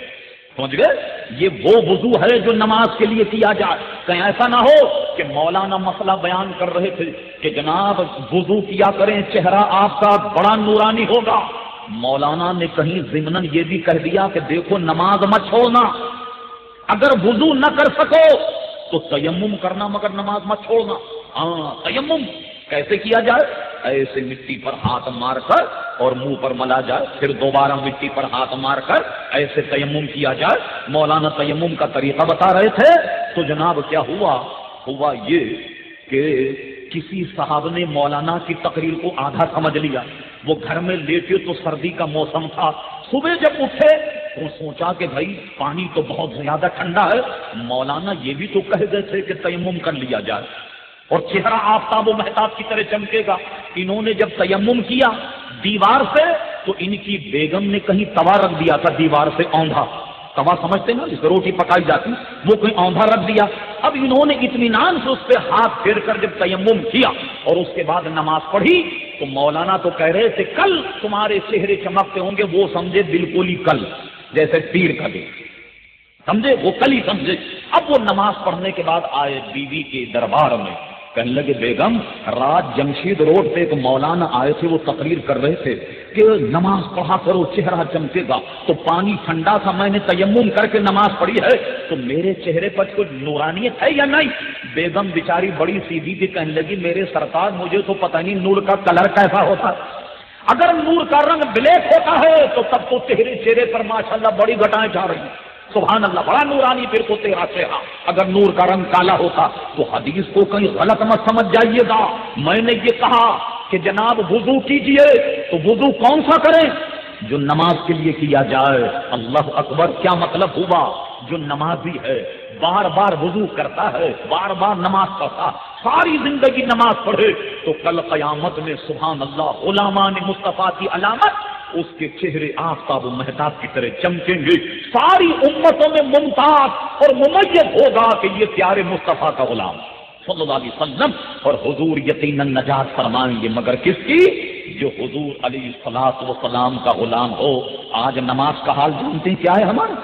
سمجھ گئے؟ یہ وہ وضو ہے جو نماز کے لیے کیا جائے، کہیں ایسا نہ ہو کہ مولانا مسئلہ بیان کر رہے تھے کہ جناب وضو کیا کریں، چہرہ آپ کا بڑا نورانی ہوگا، مولانا نے کہیں ضمناً یہ بھی کہہ دیا کہ دیکھو نماز مت چھوڑنا، اگر وضو نہ کر سکو تو تیمم کرنا مگر نماز مت چھوڑنا۔ ہاں تیمم کیسے کیا جائے؟ ایسے مٹی پر ہاتھ مار کر اور منہ پر ملا جائے، پھر دوبارہ مٹی پر ہاتھ مار کر ایسے تیمم کیا جائے۔ مولانا تیمم کا طریقہ بتا رہے تھے تو جناب کیا ہوا یہ کہ کسی صاحب نے مولانا کی تقریر کو آدھا سمجھ لیا، وہ گھر میں لیٹے تو سردی کا موسم تھا، صبح جب اٹھے تو سوچا کہ بھائی پانی تو بہت زیادہ ٹھنڈا ہے، مولانا یہ بھی تو کہہ گئے تھے کہ تیمم کر لیا جائے اور چہرہ آفتاب و مہتاب کی طرح چمکے گا۔ انہوں نے جب تیمم کیا دیوار سے تو ان کی بیگم نے کہیں توا رکھ دیا تھا، دیوار سے اوندھا توا سمجھتے نا جس روٹی پکائی جاتی، وہ کوئی اوندھا رکھ دیا۔ اب انہوں نے اطمینان سے اس پہ ہاتھ پھیر کر جب تیمم کیا اور اس کے بعد نماز پڑھی تو مولانا تو کہہ رہے تھے کل تمہارے چہرے چمکتے ہوں گے، وہ سمجھے بالکل ہی کل، جیسے پیر کا دن، سمجھے وہ کل ہی سمجھے۔ اب وہ نماز پڑھنے کے بعد آئے بیوی کے دربار میں، کہنے لگے بیگم رات جمشید روڈ پہ ایک مولانا آئے تھے، وہ تقریر کر رہے تھے کہ نماز پڑھا کرو چہرہ چمکے گا، تو پانی ٹھنڈا تھا، میں نے تیمم کر کے نماز پڑھی ہے، تو میرے چہرے پر کوئی نورانیت ہے یا نہیں؟ بیگم بیچاری بڑی سیدھی تھی، کہنے لگی میرے سرکار مجھے تو پتہ نہیں نور کا کلر کیسا ہوتا، اگر نور کا رنگ بلیک ہوتا ہے تو تب تو تیرے چہرے پر ماشاءاللہ بڑی گھٹائیں جا رہی ہیں، سبحان اللہ بڑا نورانی پھر تو تیرا چہرہ، اگر نور کا رنگ کالا ہوتا تو حدیث کو کہیں غلط مت سمجھ جائیے گا، میں نے یہ کہا کہ جناب وضو کیجئے تو وضو کون سا کریں؟ جو نماز کے لیے کیا جائے۔ اللہ اکبر، کیا مطلب ہوا؟ جو نمازی ہے بار بار وضو کرتا ہے، بار بار نماز پڑھتا، ساری زندگی نماز پڑھے تو کل قیامت میں سبحان اللہ غلامان مصطفیٰ کی علامت اس کے چہرے آفتاب و مہتاب کی طرح چمکیں گے، ساری امتوں میں ممتاز اور ممیز ہوگا کہ یہ پیارے مصطفیٰ کا غلام صلی اللہ علیہ وسلم، اور حضور یقیناً نجات فرمائیں گے مگر کس کی؟ جو حضور علیہ الصلوۃ والسلام کا غلام ہو۔ آج نماز کا حال جانتے ہیں کیا ہے ہمارا؟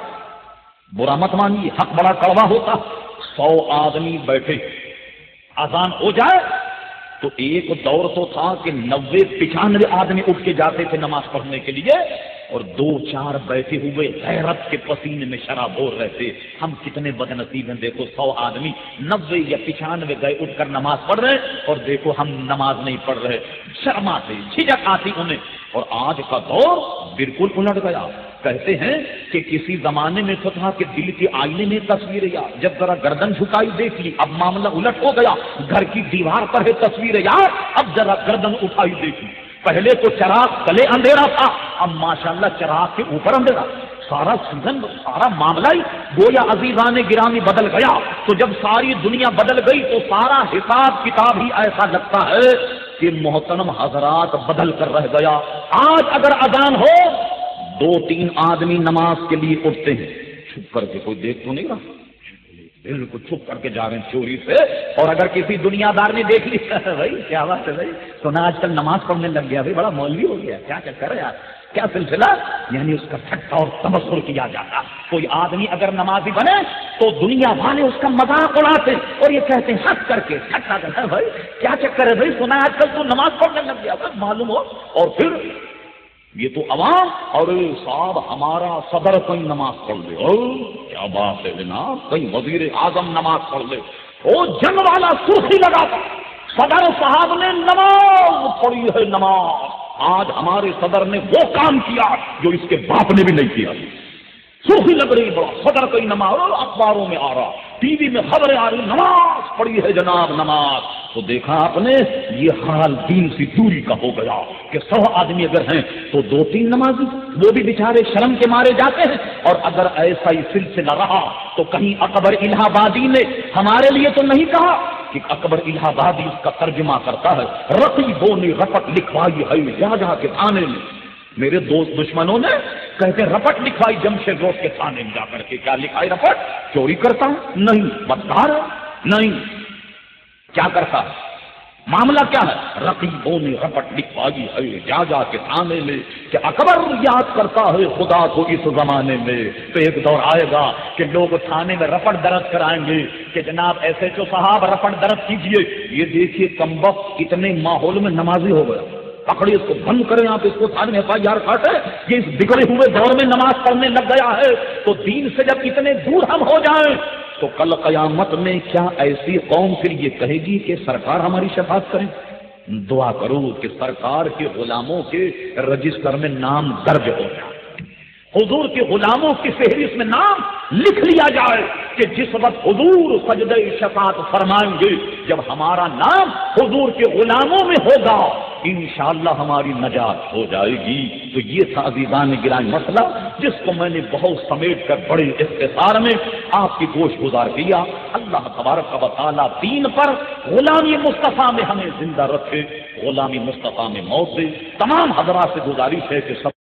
برا مت مانیے، حق بڑا کڑوا ہوتا، 100 آدمی بیٹھے، اذان ہو جائے تو ایک دور تو تھا کہ 90-95 آدمی اٹھ کے جاتے تھے نماز پڑھنے کے لیے، اور 2-4 بیٹھے ہوئے غیرت کے پسینے میں شراب ہو رہے تھے۔ ہم کتنے بد نصیب ہیں، دیکھو 100 آدمی 90 یا 95 گئے اٹھ کر نماز پڑھ رہے اور دیکھو ہم نماز نہیں پڑھ رہے، شرم آتی، جھجک آتی انہیں۔ اور آج کا دور بالکل الٹ گیا۔ کہتے ہیں کہ کسی زمانے میں تو تھا کہ دل کے آئینے میں تصویریں یار، جب ذرا گردن جھکائی دیکھ لی، اب معاملہ الٹ ہو گیا، گھر کی دیوار پر ہے تصویریں یار، اب ذرا گردن اٹھائی دیکھی۔ پہلے تو چراغ تلے اندھیرا تھا، اب ماشاءاللہ چراغ کے اوپر اندھیرا، سارا سیزن، سارا معاملہ ہی گویا عزیزان گرامی بدل گیا۔ تو جب ساری دنیا بدل گئی تو سارا حساب کتاب ہی ایسا لگتا ہے کہ محترم حضرات بدل کر رہ گیا۔ آج اگر اذان ہو 2-3 آدمی نماز کے لیے اٹھتے ہیں، چھپ کر کے، کوئی دیکھ تو نہیں رہا، بالکل چھپ کر کے جا رہے ہیں چوری سے، اور اگر کسی دنیا دار نے دیکھ لی بھائی کیا بات ہے بھائی سنا آج کل نماز پڑھنے لگ گیا، بھائی بڑا مولوی ہو گیا، کیا چکر ہے یار، کیا سلسلہ، یعنی اس کا ٹھٹا اور تبصر کیا جاتا۔ کوئی آدمی اگر نمازی بنے تو دنیا والے اس کا مذاق اڑاتے اور یہ کہتے ہیں ہنس کر کے ٹھٹا کرتا ہے، بھائی کیا چکر ہے بھائی سنا آج کل تو نماز پڑھنے لگ گیا، بس معلوم ہو۔ اور پھر یہ تو عوام، اور صاحب ہمارا صدر کہیں نماز پڑھ لے، کیا بات ہے جناب، کہیں وزیر اعظم نماز پڑھ لے، وہ جنگ والا سرخی لگاتا، صدر صاحب نے نماز پڑھی ہے نماز۔ آج ہمارے صدر نے وہ کام کیا جو اس کے باپ نے بھی نہیں کیا، سرخی لگ رہی بڑا، صدر کہیں نماز، اخباروں میں آ رہا، ٹی وی میں خبریں آ رہی، نماز پڑھی ہے جناب نماز۔ تو دیکھا آپ نے یہ حال دین سے دوری کا ہو گیا کہ 100 آدمی اگر ہیں تو 2-3 نمازی، وہ بھی بیچارے شرم کے مارے جاتے ہیں۔ اور اگر ایسا ہی سلسلہ رہا تو کہیں اکبر الہ آبادی نے ہمارے لیے تو نہیں کہا کہ اکبر الہ آبادی اس کا ترجمہ کرتا ہے، رقیبوں نے رپٹ لکھوائی ہے جہاں کے تھانے میں، میرے دوست دشمنوں نے کہتے ہیں رپٹ لکھوائی جمشید روڈ کے تھانے میں جا کر کے، کیا لکھائی رپٹ؟ چوری کرتا ہوں؟ نہیں۔ بدکار ہے؟ نہیں۔ کیا کرتا ہے؟ معاملہ کیا ہے؟ رقیبوں نے رپٹ لکھوائی ہے جا کے تھانے میں کہ اکبر یاد کرتا ہے خدا کو اس زمانے میں۔ تو ایک دور آئے گا کہ لوگ تھانے میں رپٹ درج کرائیں گے کہ جناب ایسے جو صاحب رپٹ درج کیجئے، یہ دیکھیے کمبخت کتنے ماحول میں نمازی ہو گیا، پکڑے اس کو بند کریں آپ، اس کو تھانے میں FIR کاٹے، یہ اس بگڑے ہوئے دور میں نماز پڑھنے لگ گیا ہے تو دین سے جب اتنے دور ہم ہو جائیں تو کل قیامت میں کیا ایسی قوم پھر یہ کہے گی کہ سرکار ہماری شفاعت کریں؟ دعا کرو کہ سرکار کے غلاموں کے رجسٹر میں نام درج ہو جائے، حضور کے غلاموں کی فہرست میں نام لکھ لیا جائے کہ جس وقت حضور سجدہ شفاعت فرمائیں گے، جب ہمارا نام حضور کے غلاموں میں ہوگا انشاءاللہ ہماری نجات ہو جائے گی۔ تو یہ تھا عزیزان گرامی مسئلہ جس کو میں نے بہت سمیٹ کر بڑے اختصار میں آپ کی گوش گزار کیا۔ اللہ تبارک و تعالیٰ دین پر غلامی مصطفیٰ میں ہمیں زندہ رکھے، غلامی مصطفیٰ میں موت دے۔ تمام حضرات سے گزارش ہے کہ سب